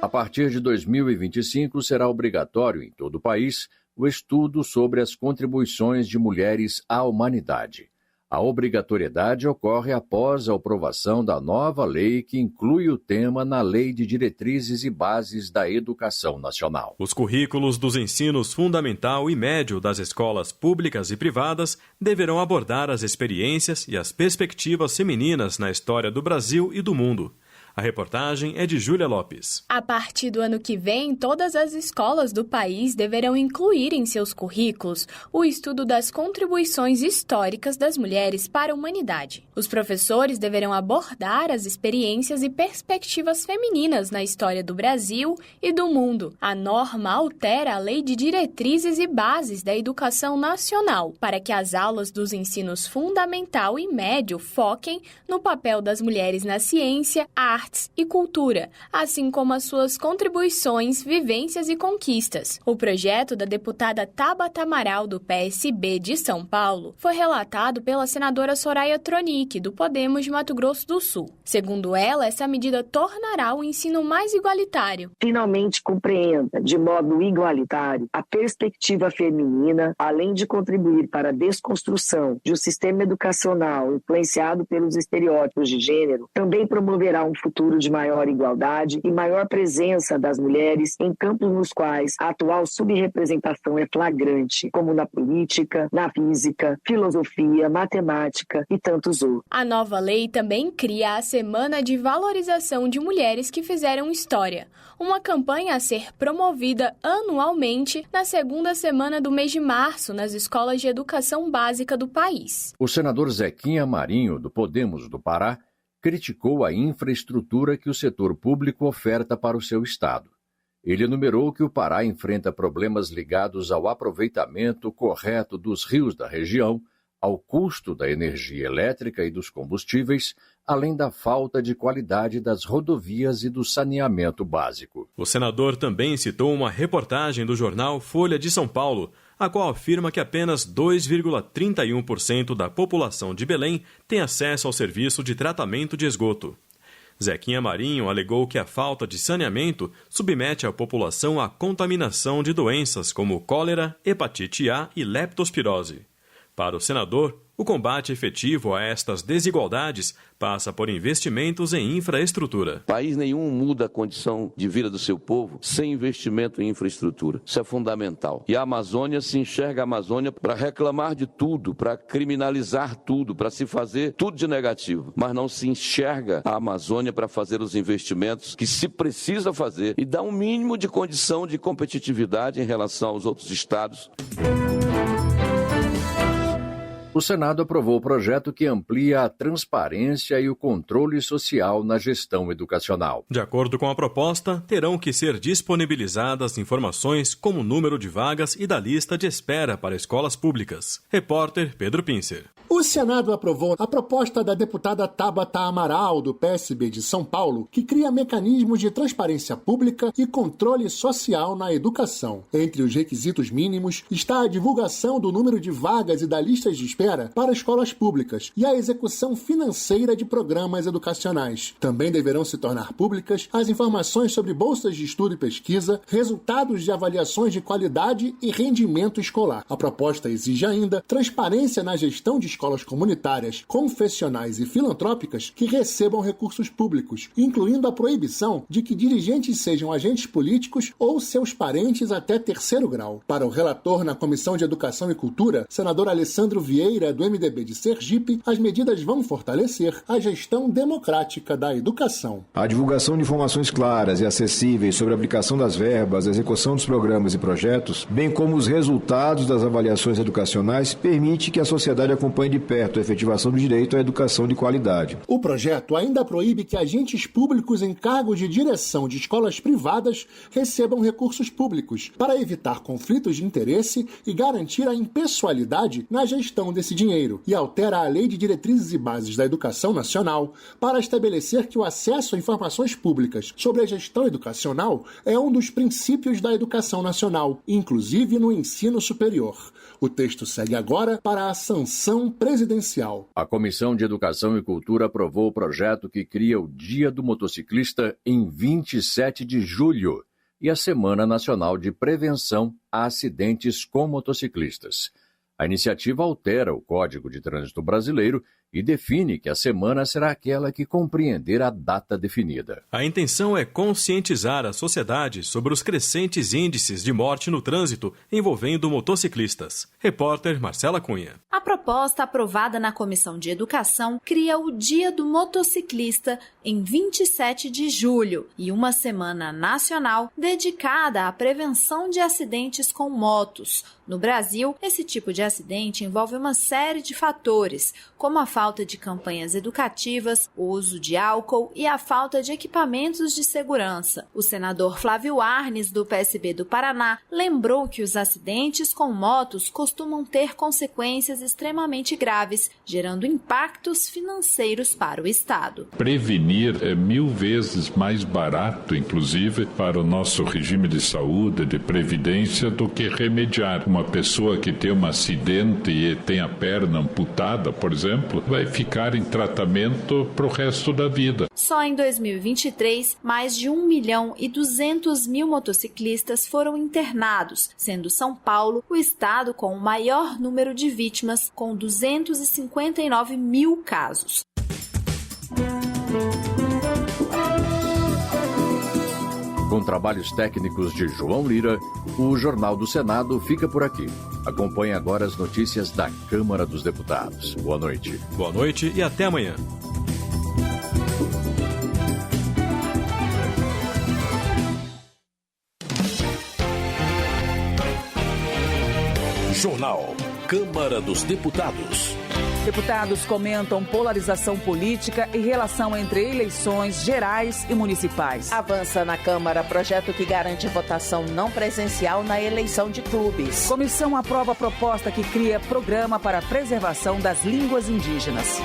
A partir de 2025, será obrigatório em todo o país o estudo sobre as contribuições de mulheres à humanidade. A obrigatoriedade ocorre após a aprovação da nova lei que inclui o tema na Lei de Diretrizes e Bases da Educação Nacional. Os currículos dos ensinos fundamental e médio das escolas públicas e privadas deverão abordar as experiências e as perspectivas femininas na história do Brasil e do mundo. A reportagem é de Júlia Lopes. A partir do ano que vem, todas as escolas do país deverão incluir em seus currículos o estudo das contribuições históricas das mulheres para a humanidade. Os professores deverão abordar as experiências e perspectivas femininas na história do Brasil e do mundo. A norma altera a Lei de Diretrizes e Bases da Educação Nacional para que as aulas dos ensinos fundamental e médio foquem no papel das mulheres na ciência, artes e cultura, assim como as suas contribuições, vivências e conquistas. O projeto da deputada Tabata Amaral, do PSB de São Paulo, foi relatado pela senadora Soraya Tronic, do Podemos de Mato Grosso do Sul. Segundo ela, essa medida tornará o ensino mais igualitário. Finalmente compreenda, de modo igualitário, a perspectiva feminina, além de contribuir para a desconstrução de um sistema educacional influenciado pelos estereótipos de gênero, também promoverá um futuro de maior igualdade e maior presença das mulheres em campos nos quais a atual subrepresentação é flagrante, como na política, na física, filosofia, matemática e tantos outros. A nova lei também cria a Semana de Valorização de Mulheres que Fizeram História, uma campanha a ser promovida anualmente na segunda semana do mês de março nas escolas de educação básica do país. O senador Zequinha Marinho, do Podemos do Pará, criticou a infraestrutura que o setor público oferta para o seu estado. Ele enumerou que o Pará enfrenta problemas ligados ao aproveitamento correto dos rios da região, ao custo da energia elétrica e dos combustíveis, além da falta de qualidade das rodovias e do saneamento básico. O senador também citou uma reportagem do jornal Folha de São Paulo, a qual afirma que apenas 2,31% da população de Belém tem acesso ao serviço de tratamento de esgoto. Zequinha Marinho alegou que a falta de saneamento submete a população à contaminação de doenças como cólera, hepatite A e leptospirose. Para o senador, o combate efetivo a estas desigualdades passa por investimentos em infraestrutura. País nenhum muda a condição de vida do seu povo sem investimento em infraestrutura. Isso é fundamental. E a Amazônia se enxerga a Amazônia para reclamar de tudo, para criminalizar tudo, para se fazer tudo de negativo. Mas não se enxerga a Amazônia para fazer os investimentos que se precisa fazer e dar um mínimo de condição de competitividade em relação aos outros estados. O Senado aprovou o projeto que amplia a transparência e o controle social na gestão educacional. De acordo com a proposta, terão que ser disponibilizadas informações como o número de vagas e da lista de espera para escolas públicas. Repórter Pedro Pincer. O Senado aprovou a proposta da deputada Tabata Amaral, do PSB de São Paulo, que cria mecanismos de transparência pública e controle social na educação. Entre os requisitos mínimos está a divulgação do número de vagas e da lista de espera para escolas públicas e a execução financeira de programas educacionais. Também deverão se tornar públicas as informações sobre bolsas de estudo e pesquisa, resultados de avaliações de qualidade e rendimento escolar. A proposta exige ainda transparência na gestão de escolas comunitárias, confessionais e filantrópicas que recebam recursos públicos, incluindo a proibição de que dirigentes sejam agentes políticos ou seus parentes até terceiro grau. Para o relator na Comissão de Educação e Cultura, senador Alessandro Vieira, do MDB de Sergipe, as medidas vão fortalecer a gestão democrática da educação. A divulgação de informações claras e acessíveis sobre a aplicação das verbas, a execução dos programas e projetos, bem como os resultados das avaliações educacionais, permite que a sociedade acompanhe de perto a efetivação do direito à educação de qualidade. O projeto ainda proíbe que agentes públicos em cargo de direção de escolas privadas recebam recursos públicos, para evitar conflitos de interesse e garantir a impessoalidade na gestão desse dinheiro, e altera a Lei de Diretrizes e Bases da Educação Nacional para estabelecer que o acesso a informações públicas sobre a gestão educacional é um dos princípios da educação nacional, inclusive no ensino superior. O texto segue agora para a sanção presidencial. A Comissão de Educação e Cultura aprovou o projeto que cria o Dia do Motociclista em 27 de julho e a Semana Nacional de Prevenção a Acidentes com Motociclistas. A iniciativa altera o Código de Trânsito Brasileiro e define que a semana será aquela que compreender a data definida. A intenção é conscientizar a sociedade sobre os crescentes índices de morte no trânsito envolvendo motociclistas. Repórter Marcela Cunha. A proposta aprovada na Comissão de Educação cria o Dia do Motociclista em 27 de julho e uma semana nacional dedicada à prevenção de acidentes com motos. No Brasil, esse tipo de acidente envolve uma série de fatores, como a falta de campanhas educativas, o uso de álcool e a falta de equipamentos de segurança. O senador Flávio Arnes, do PSB do Paraná, lembrou que os acidentes com motos costumam ter consequências extremamente graves, gerando impactos financeiros para o Estado. Prevenir é 1000 vezes mais barato, inclusive, para o nosso regime de saúde, de previdência, do que remediar. Uma pessoa que tem um acidente e tem a perna amputada, por exemplo, vai ficar em tratamento para o resto da vida. Só em 2023, mais de 1.200.000 motociclistas foram internados, sendo São Paulo o estado com o maior número de vítimas, com 259 mil casos. Com trabalhos técnicos de João Lira, o Jornal do Senado fica por aqui. Acompanhe agora as notícias da Câmara dos Deputados. Boa noite. Boa noite e até amanhã. Jornal Câmara dos Deputados. Deputados comentam polarização política e relação entre eleições gerais e municipais. Avança na Câmara projeto que garante votação não presencial na eleição de clubes. Comissão aprova a proposta que cria programa para a preservação das línguas indígenas.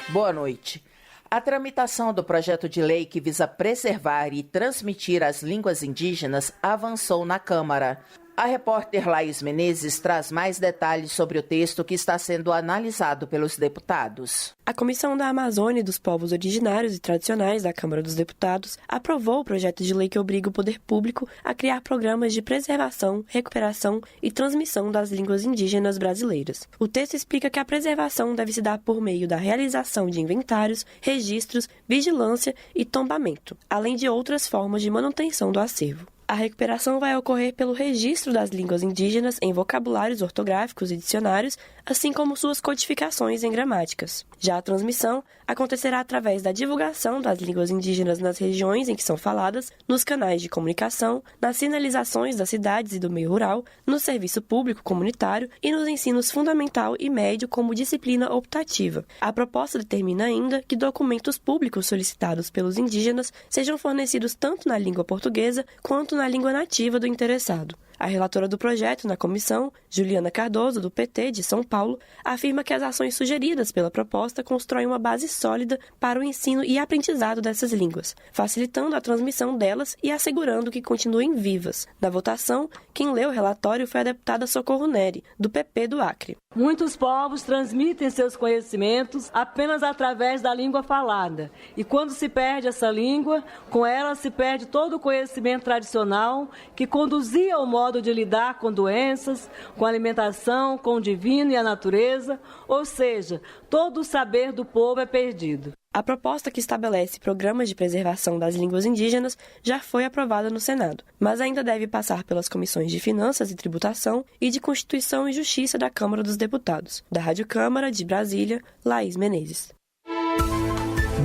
Boa noite. A tramitação do projeto de lei que visa preservar e transmitir as línguas indígenas avançou na Câmara. A repórter Laís Menezes traz mais detalhes sobre o texto que está sendo analisado pelos deputados. A Comissão da Amazônia e dos Povos Originários e Tradicionais da Câmara dos Deputados aprovou o projeto de lei que obriga o poder público a criar programas de preservação, recuperação e transmissão das línguas indígenas brasileiras. O texto explica que a preservação deve se dar por meio da realização de inventários, registros, vigilância e tombamento, além de outras formas de manutenção do acervo. A recuperação vai ocorrer pelo registro das línguas indígenas em vocabulários ortográficos e dicionários, assim como suas codificações em gramáticas. Já a transmissão acontecerá através da divulgação das línguas indígenas nas regiões em que são faladas, nos canais de comunicação, nas sinalizações das cidades e do meio rural, no serviço público comunitário e nos ensinos fundamental e médio como disciplina optativa. A proposta determina ainda que documentos públicos solicitados pelos indígenas sejam fornecidos tanto na língua portuguesa quanto na língua nativa do interessado. A relatora do projeto na comissão, Juliana Cardoso, do PT de São Paulo, afirma que as ações sugeridas pela proposta constroem uma base sólida para o ensino e aprendizado dessas línguas, facilitando a transmissão delas e assegurando que continuem vivas. Na votação, quem leu o relatório foi a deputada Socorro Neri, do PP do Acre. Muitos povos transmitem seus conhecimentos apenas através da língua falada. E quando se perde essa língua, com ela se perde todo o conhecimento tradicional que conduzia ao modo de lidar com doenças, com alimentação, com o divino e a natureza, ou seja, todo o saber do povo é perdido. A proposta que estabelece programas de preservação das línguas indígenas já foi aprovada no Senado, mas ainda deve passar pelas comissões de Finanças e Tributação e de Constituição e Justiça da Câmara dos Deputados. Da Rádio Câmara de Brasília, Laís Menezes.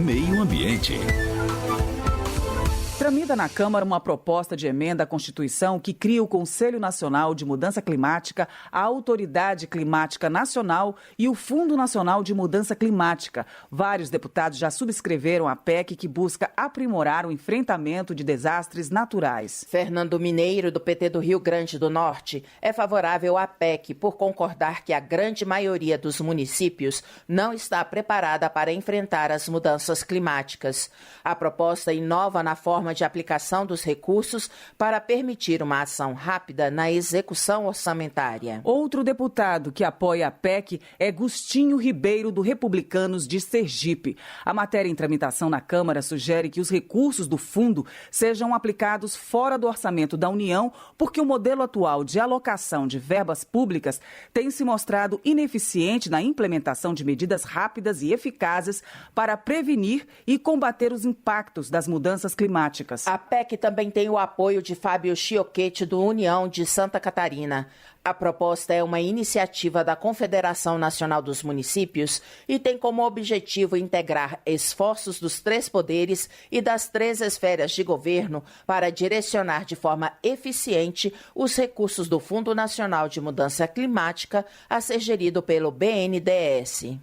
Meio Ambiente. Tramita na Câmara uma proposta de emenda à Constituição que cria o Conselho Nacional de Mudança Climática, a Autoridade Climática Nacional e o Fundo Nacional de Mudança Climática. Vários deputados já subscreveram a PEC que busca aprimorar o enfrentamento de desastres naturais. Fernando Mineiro, do PT do Rio Grande do Norte, é favorável à PEC por concordar que a grande maioria dos municípios não está preparada para enfrentar as mudanças climáticas. A proposta inova na forma de aplicação dos recursos para permitir uma ação rápida na execução orçamentária. Outro deputado que apoia a PEC é Gustinho Ribeiro, do Republicanos de Sergipe. A matéria em tramitação na Câmara sugere que os recursos do fundo sejam aplicados fora do orçamento da União, porque o modelo atual de alocação de verbas públicas tem se mostrado ineficiente na implementação de medidas rápidas e eficazes para prevenir e combater os impactos das mudanças climáticas. A PEC também tem o apoio de Fábio Chiocchetti, do União de Santa Catarina. A proposta é uma iniciativa da Confederação Nacional dos Municípios e tem como objetivo integrar esforços dos 3 poderes e das 3 esferas de governo para direcionar de forma eficiente os recursos do Fundo Nacional de Mudança Climática a ser gerido pelo BNDES.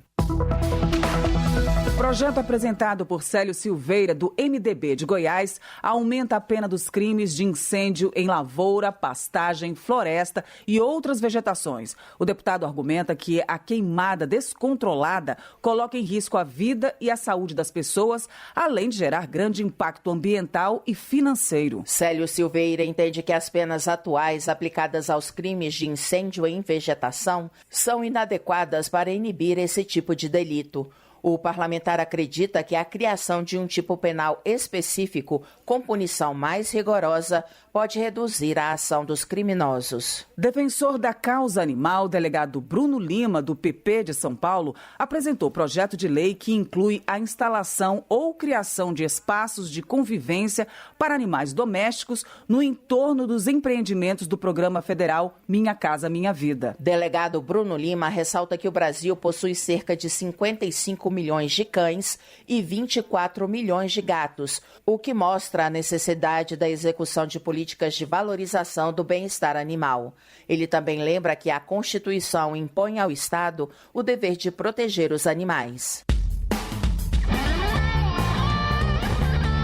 O projeto apresentado por Célio Silveira, do MDB de Goiás, aumenta a pena dos crimes de incêndio em lavoura, pastagem, floresta e outras vegetações. O deputado argumenta que a queimada descontrolada coloca em risco a vida e a saúde das pessoas, além de gerar grande impacto ambiental e financeiro. Célio Silveira entende que as penas atuais aplicadas aos crimes de incêndio em vegetação são inadequadas para inibir esse tipo de delito. O parlamentar acredita que a criação de um tipo penal específico com punição mais rigorosa pode reduzir a ação dos criminosos. Defensor da causa animal, delegado Bruno Lima, do PP de São Paulo, apresentou projeto de lei que inclui a instalação ou criação de espaços de convivência para animais domésticos no entorno dos empreendimentos do programa federal Minha Casa Minha Vida. Delegado Bruno Lima ressalta que o Brasil possui cerca de 55 milhões de cães e 24 milhões de gatos, o que mostra a necessidade da execução de políticas de valorização do bem-estar animal. Ele também lembra que a Constituição impõe ao Estado o dever de proteger os animais.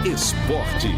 Esporte.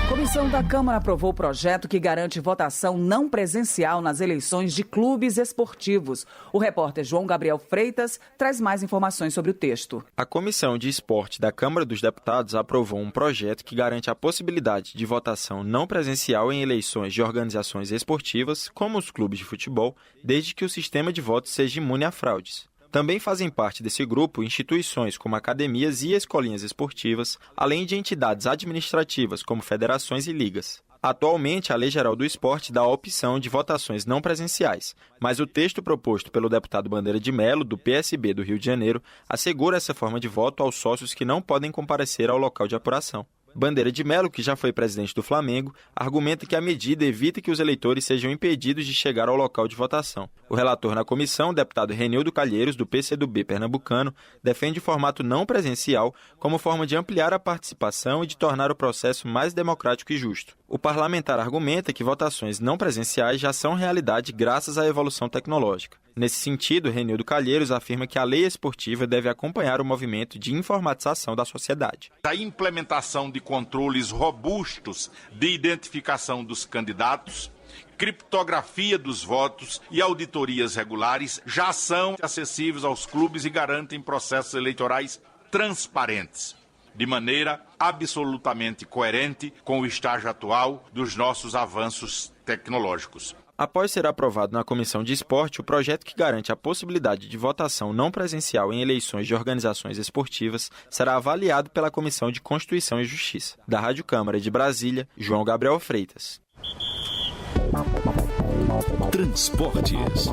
A comissão da Câmara aprovou o projeto que garante votação não presencial nas eleições de clubes esportivos. O repórter João Gabriel Freitas traz mais informações sobre o texto. A Comissão de Esporte da Câmara dos Deputados aprovou um projeto que garante a possibilidade de votação não presencial em eleições de organizações esportivas, como os clubes de futebol, desde que o sistema de voto seja imune a fraudes. Também fazem parte desse grupo instituições como academias e escolinhas esportivas, além de entidades administrativas como federações e ligas. Atualmente, a Lei Geral do Esporte dá a opção de votações não presenciais, mas o texto proposto pelo deputado Bandeira de Melo, do PSB do Rio de Janeiro, assegura essa forma de voto aos sócios que não podem comparecer ao local de apuração. Bandeira de Melo, que já foi presidente do Flamengo, argumenta que a medida evita que os eleitores sejam impedidos de chegar ao local de votação. O relator na comissão, o deputado Renildo Calheiros, do PCdoB pernambucano, defende o formato não presencial como forma de ampliar a participação e de tornar o processo mais democrático e justo. O parlamentar argumenta que votações não presenciais já são realidade graças à evolução tecnológica. Nesse sentido, Renildo Calheiros afirma que a lei esportiva deve acompanhar o movimento de informatização da sociedade. A implementação de controles robustos de identificação dos candidatos, criptografia dos votos e auditorias regulares já são acessíveis aos clubes e garantem processos eleitorais transparentes, de maneira absolutamente coerente com o estágio atual dos nossos avanços tecnológicos. Após ser aprovado na Comissão de Esporte, o projeto que garante a possibilidade de votação não presencial em eleições de organizações esportivas será avaliado pela Comissão de Constituição e Justiça. Da Rádio Câmara de Brasília, João Gabriel Freitas. Transportes.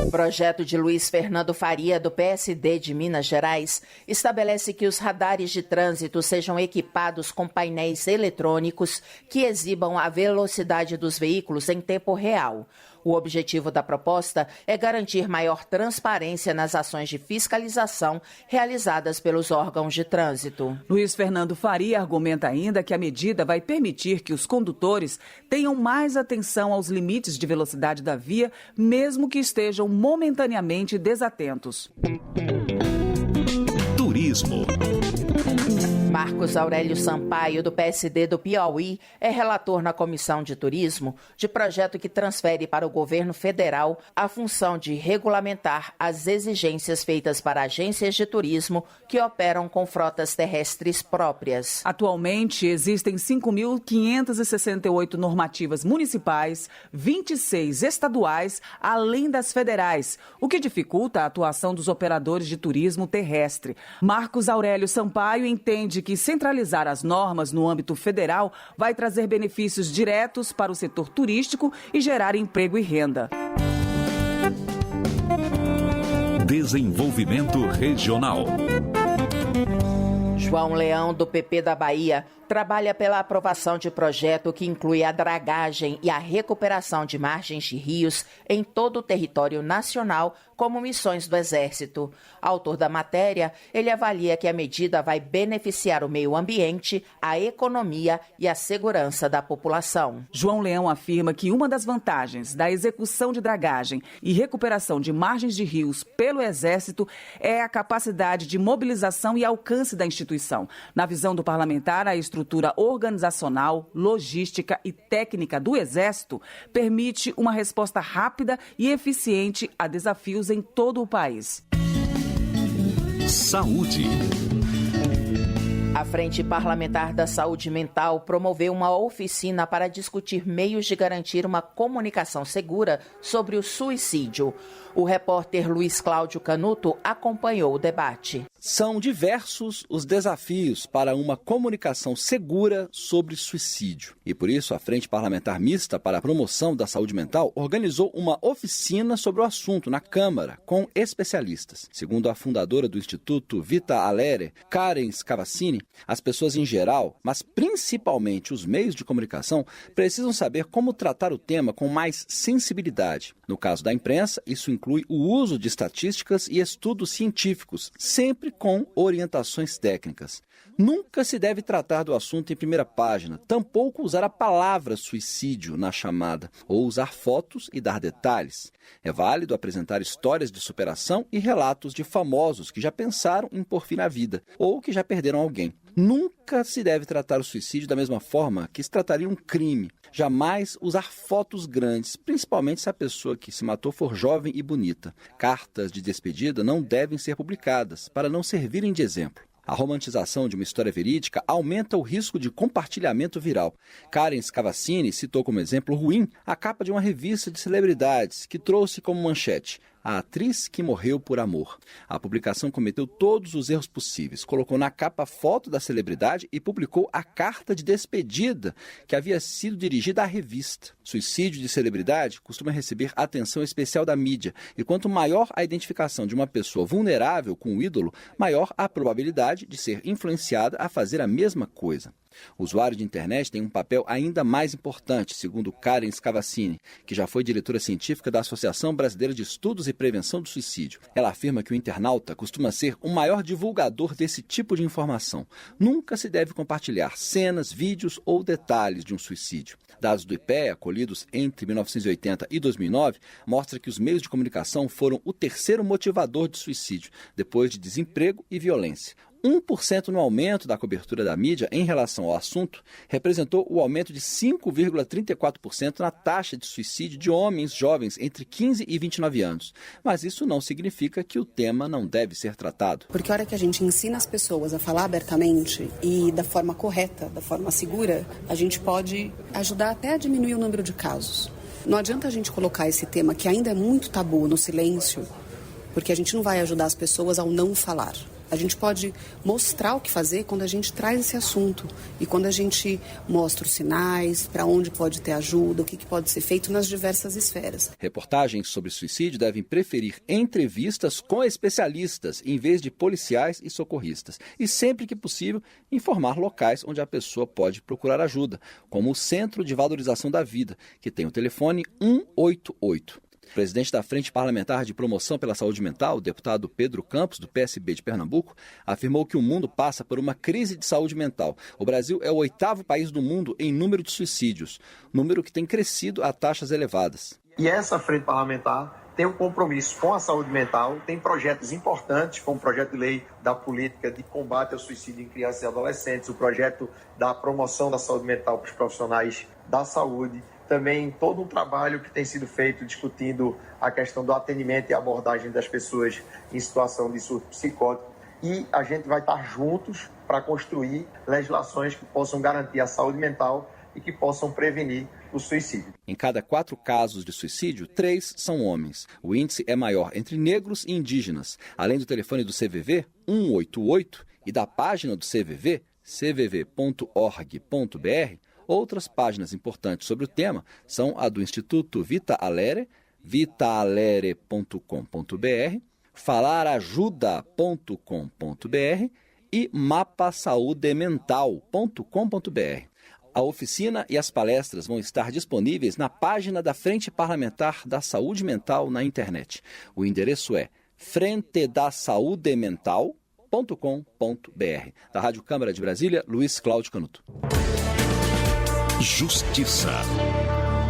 O projeto de Luiz Fernando Faria, do PSD de Minas Gerais, estabelece que os radares de trânsito sejam equipados com painéis eletrônicos que exibam a velocidade dos veículos em tempo real. O objetivo da proposta é garantir maior transparência nas ações de fiscalização realizadas pelos órgãos de trânsito. Luiz Fernando Faria argumenta ainda que a medida vai permitir que os condutores tenham mais atenção aos limites de velocidade da via, mesmo que estejam momentaneamente desatentos. Turismo. Marcos Aurélio Sampaio, do PSD do Piauí, é relator na Comissão de Turismo de projeto que transfere para o governo federal a função de regulamentar as exigências feitas para agências de turismo que operam com frotas terrestres próprias. Atualmente, existem 5.568 normativas municipais, 26 estaduais, além das federais, o que dificulta a atuação dos operadores de turismo terrestre. Marcos Aurélio Sampaio entende que centralizar as normas no âmbito federal vai trazer benefícios diretos para o setor turístico e gerar emprego e renda. Desenvolvimento regional. João Leão, do PP da Bahia, trabalha pela aprovação de projeto que inclui a dragagem e a recuperação de margens de rios em todo o território nacional como missões do Exército. Autor da matéria, ele avalia que a medida vai beneficiar o meio ambiente, a economia e a segurança da população. João Leão afirma que uma das vantagens da execução de dragagem e recuperação de margens de rios pelo Exército é a capacidade de mobilização e alcance da instituição. Na visão do parlamentar, a estrutura organizacional, logística e técnica do Exército permite uma resposta rápida e eficiente a desafios em todo o país. Saúde. A Frente Parlamentar da Saúde Mental promoveu uma oficina para discutir meios de garantir uma comunicação segura sobre o suicídio. O repórter Luiz Cláudio Canuto acompanhou o debate. São diversos os desafios para uma comunicação segura sobre suicídio. E por isso a Frente Parlamentar Mista para a Promoção da Saúde Mental organizou uma oficina sobre o assunto na Câmara, com especialistas. Segundo a fundadora do Instituto Vita Alere, Karen Scavassini, as pessoas em geral, mas principalmente os meios de comunicação, precisam saber como tratar o tema com mais sensibilidade. No caso da imprensa, isso inclui o uso de estatísticas e estudos científicos, sempre com orientações técnicas. Nunca se deve tratar do assunto em primeira página, tampouco usar a palavra suicídio na chamada, ou usar fotos e dar detalhes. É válido apresentar histórias de superação e relatos de famosos que já pensaram em pôr fim na vida, ou que já perderam alguém. Nunca se deve tratar o suicídio da mesma forma que se trataria um crime. Jamais usar fotos grandes, principalmente se a pessoa que se matou for jovem e bonita. Cartas de despedida não devem ser publicadas, para não servirem de exemplo. A romantização de uma história verídica aumenta o risco de compartilhamento viral. Karen Scavassini citou como exemplo ruim a capa de uma revista de celebridades, que trouxe como manchete: a atriz que morreu por amor. A publicação cometeu todos os erros possíveis. Colocou na capa a foto da celebridade e publicou a carta de despedida que havia sido dirigida à revista. Suicídio de celebridade costuma receber atenção especial da mídia, e quanto maior a identificação de uma pessoa vulnerável com o ídolo, maior a probabilidade de ser influenciada a fazer a mesma coisa. O usuário de internet tem um papel ainda mais importante, segundo Karen Scavassini, que já foi diretora científica da Associação Brasileira de Estudos e Prevenção do Suicídio. Ela afirma que o internauta costuma ser o maior divulgador desse tipo de informação. Nunca se deve compartilhar cenas, vídeos ou detalhes de um suicídio. Dados do IPEA, colhidos entre 1980 e 2009, mostram que os meios de comunicação foram o terceiro motivador de suicídio, depois de desemprego e violência. 1% no aumento da cobertura da mídia em relação ao assunto representou o aumento de 5,34% na taxa de suicídio de homens jovens entre 15 e 29 anos. Mas isso não significa que o tema não deve ser tratado. Porque a hora que a gente ensina as pessoas a falar abertamente e da forma correta, da forma segura, a gente pode ajudar até a diminuir o número de casos. Não adianta a gente colocar esse tema, que ainda é muito tabu, no silêncio, porque a gente não vai ajudar as pessoas ao não falar. A gente pode mostrar o que fazer quando a gente traz esse assunto e quando a gente mostra os sinais, para onde pode ter ajuda, o que pode ser feito nas diversas esferas. Reportagens sobre suicídio devem preferir entrevistas com especialistas em vez de policiais e socorristas. E sempre que possível, informar locais onde a pessoa pode procurar ajuda, como o Centro de Valorização da Vida, que tem o telefone 188. O presidente da Frente Parlamentar de Promoção pela Saúde Mental, o deputado Pedro Campos, do PSB de Pernambuco, afirmou que o mundo passa por uma crise de saúde mental. O Brasil é o 8º país do mundo em número de suicídios, número que tem crescido a taxas elevadas. E essa Frente Parlamentar tem um compromisso com a saúde mental, tem projetos importantes, como o projeto de lei da política de combate ao suicídio em crianças e adolescentes, o projeto da promoção da saúde mental para os profissionais da saúde, também todo um trabalho que tem sido feito discutindo a questão do atendimento e abordagem das pessoas em situação de surto psicótico. E a gente vai estar juntos para construir legislações que possam garantir a saúde mental e que possam prevenir o suicídio. Em cada 4 casos de suicídio, 3 são homens. O índice é maior entre negros e indígenas. Além do telefone do CVV, 188, e da página do CVV, cvv.org.br, outras páginas importantes sobre o tema são a do Instituto Vita Alere, vitalere.com.br, falarajuda.com.br e mapasaudemental.com.br. A oficina e as palestras vão estar disponíveis na página da Frente Parlamentar da Saúde Mental na internet. O endereço é frentedasaudemental.com.br. Da Rádio Câmara de Brasília, Luiz Cláudio Canuto. Justiça.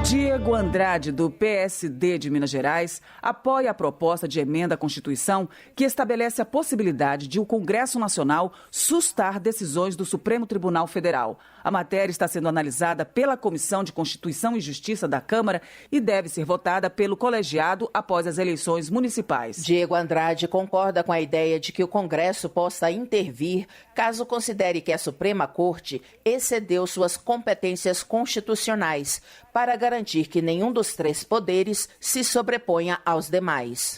Diego Andrade, do PSD de Minas Gerais, apoia a proposta de emenda à Constituição que estabelece a possibilidade de o Congresso Nacional sustar decisões do Supremo Tribunal Federal. A matéria está sendo analisada pela Comissão de Constituição e Justiça da Câmara e deve ser votada pelo colegiado após as eleições municipais. Diego Andrade concorda com a ideia de que o Congresso possa intervir caso considere que a Suprema Corte excedeu suas competências constitucionais para garantir que nenhum dos 3 poderes se sobreponha aos demais.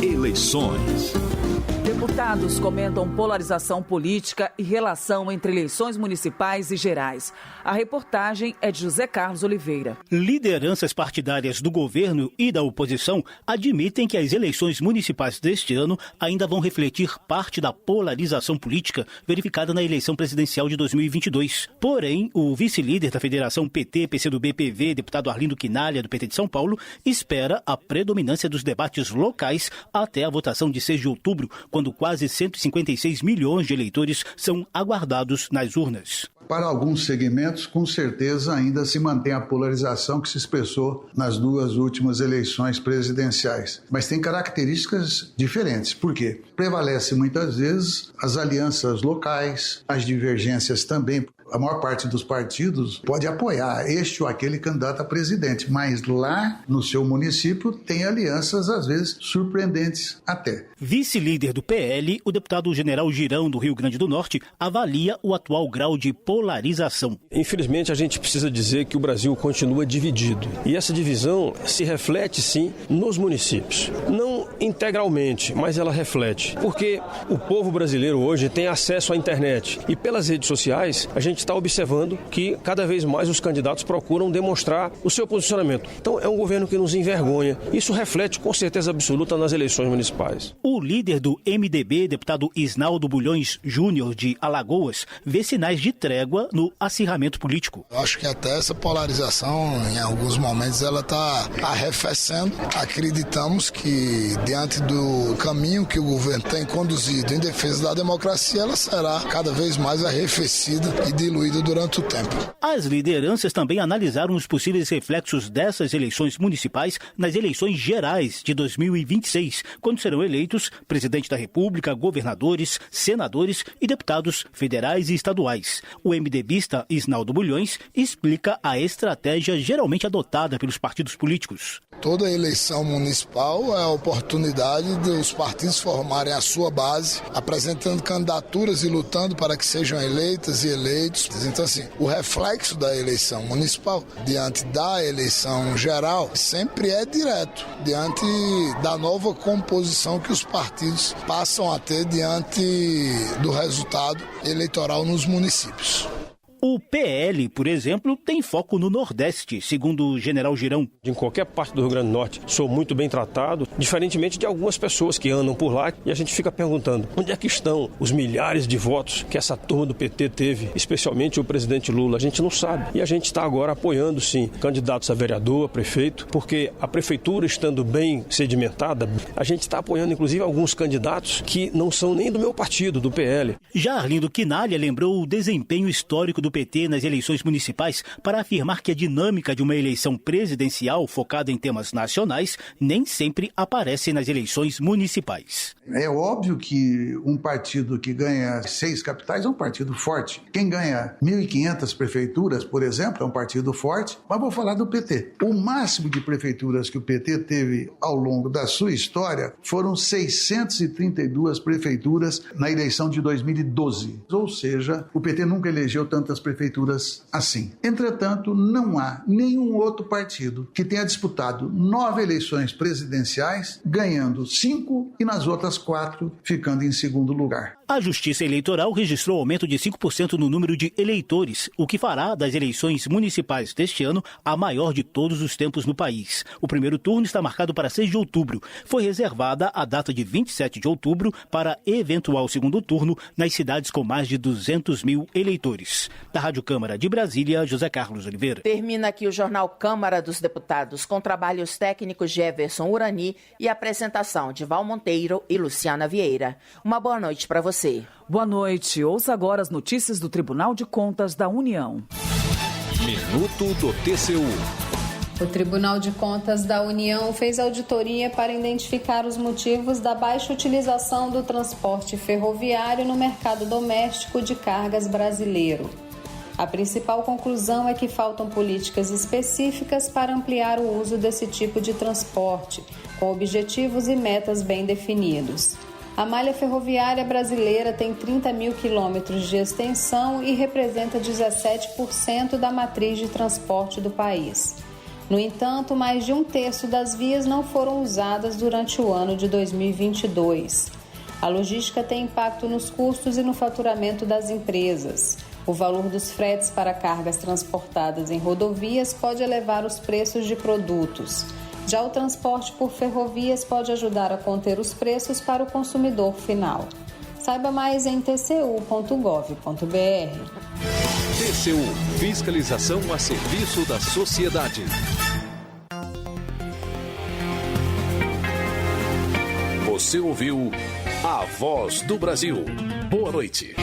Eleições. Deputados comentam polarização política e relação entre eleições municipais e gerais. A reportagem é de José Carlos Oliveira. Lideranças partidárias do governo e da oposição admitem que as eleições municipais deste ano ainda vão refletir parte da polarização política verificada na eleição presidencial de 2022. Porém, o vice-líder da Federação PT, PCdoB, PV, deputado Arlindo Quinalha, do PT de São Paulo, espera a predominância dos debates locais até a votação de 6 de outubro, quando quase 156 milhões de eleitores são aguardados nas urnas. Para alguns segmentos, com certeza, ainda se mantém a polarização que se expressou nas 2 últimas eleições presidenciais. Mas tem características diferentes. Por quê? Prevalece muitas vezes as alianças locais, as divergências também. A maior parte dos partidos pode apoiar este ou aquele candidato a presidente, mas lá no seu município tem alianças, às vezes, surpreendentes até. Vice-líder do PL, o deputado General Girão, do Rio Grande do Norte, avalia o atual grau de polarização. Infelizmente, a gente precisa dizer que o Brasil continua dividido. E essa divisão se reflete, sim, nos municípios. Não integralmente, mas ela reflete. Porque o povo brasileiro hoje tem acesso à internet. E pelas redes sociais, a gente está observando que cada vez mais os candidatos procuram demonstrar o seu posicionamento. Então é um governo que nos envergonha. Isso reflete com certeza absoluta nas eleições municipais. O líder do MDB, deputado Isnaldo Bulhões Júnior, de Alagoas, vê sinais de trégua no acirramento político. Eu acho que até essa polarização, em alguns momentos, ela está arrefecendo. Acreditamos que, diante do caminho que o governo tem conduzido em defesa da democracia, ela será cada vez mais arrefecida e diluída durante o tempo. As lideranças também analisaram os possíveis reflexos dessas eleições municipais nas eleições gerais de 2026, quando serão eleitos presidente da República, governadores, senadores e deputados federais e estaduais. O MDBista Isnaldo Bulhões explica a estratégia geralmente adotada pelos partidos políticos. Toda eleição municipal é a oportunidade dos partidos formarem a sua base, apresentando candidaturas e lutando para que sejam eleitas e eleitos. Então, assim, o reflexo da eleição municipal diante da eleição geral sempre é direto, diante da nova composição que os partidos passam a ter diante do resultado eleitoral nos municípios. O PL, por exemplo, tem foco no Nordeste, segundo o General Girão. Em qualquer parte do Rio Grande do Norte, sou muito bem tratado, diferentemente de algumas pessoas que andam por lá, e a gente fica perguntando, onde é que estão os milhares de votos que essa turma do PT teve, especialmente o presidente Lula? A gente não sabe. E a gente está agora apoiando, sim, candidatos a vereador, a prefeito, porque a prefeitura estando bem sedimentada, a gente está apoiando, inclusive, alguns candidatos que não são nem do meu partido, do PL. Já Arlindo Quinalha lembrou o desempenho histórico do PT nas eleições municipais para afirmar que a dinâmica de uma eleição presidencial focada em temas nacionais nem sempre aparece nas eleições municipais. É óbvio que um partido que ganha 6 capitais é um partido forte. Quem ganha 1.500 prefeituras, por exemplo, é um partido forte. Mas vou falar do PT. O máximo de prefeituras que o PT teve ao longo da sua história foram 632 prefeituras na eleição de 2012. Ou seja, o PT nunca elegeu tantas prefeituras assim. Entretanto, não há nenhum outro partido que tenha disputado 9 eleições presidenciais, ganhando 5 e nas outras 4 ficando em segundo lugar. A Justiça Eleitoral registrou aumento de 5% no número de eleitores, o que fará das eleições municipais deste ano a maior de todos os tempos no país. O primeiro turno está marcado para 6 de outubro. Foi reservada a data de 27 de outubro para eventual segundo turno nas cidades com mais de 200 mil eleitores. Da Rádio Câmara de Brasília, José Carlos Oliveira. Termina aqui o Jornal Câmara dos Deputados, com trabalhos técnicos de Everson Urani e apresentação de Val Monteiro e Luciana Vieira. Uma boa noite para você. Boa noite. Ouça agora as notícias do Tribunal de Contas da União. Minuto do TCU. O Tribunal de Contas da União fez auditoria para identificar os motivos da baixa utilização do transporte ferroviário no mercado doméstico de cargas brasileiro. A principal conclusão é que faltam políticas específicas para ampliar o uso desse tipo de transporte, com objetivos e metas bem definidos. A malha ferroviária brasileira tem 30 mil quilômetros de extensão e representa 17% da matriz de transporte do país. No entanto, mais de 1/3 das vias não foram usadas durante o ano de 2022. A logística tem impacto nos custos e no faturamento das empresas. O valor dos fretes para cargas transportadas em rodovias pode elevar os preços de produtos. Já o transporte por ferrovias pode ajudar a conter os preços para o consumidor final. Saiba mais em tcu.gov.br. TCU, fiscalização a serviço da sociedade. Você ouviu A Voz do Brasil. Boa noite.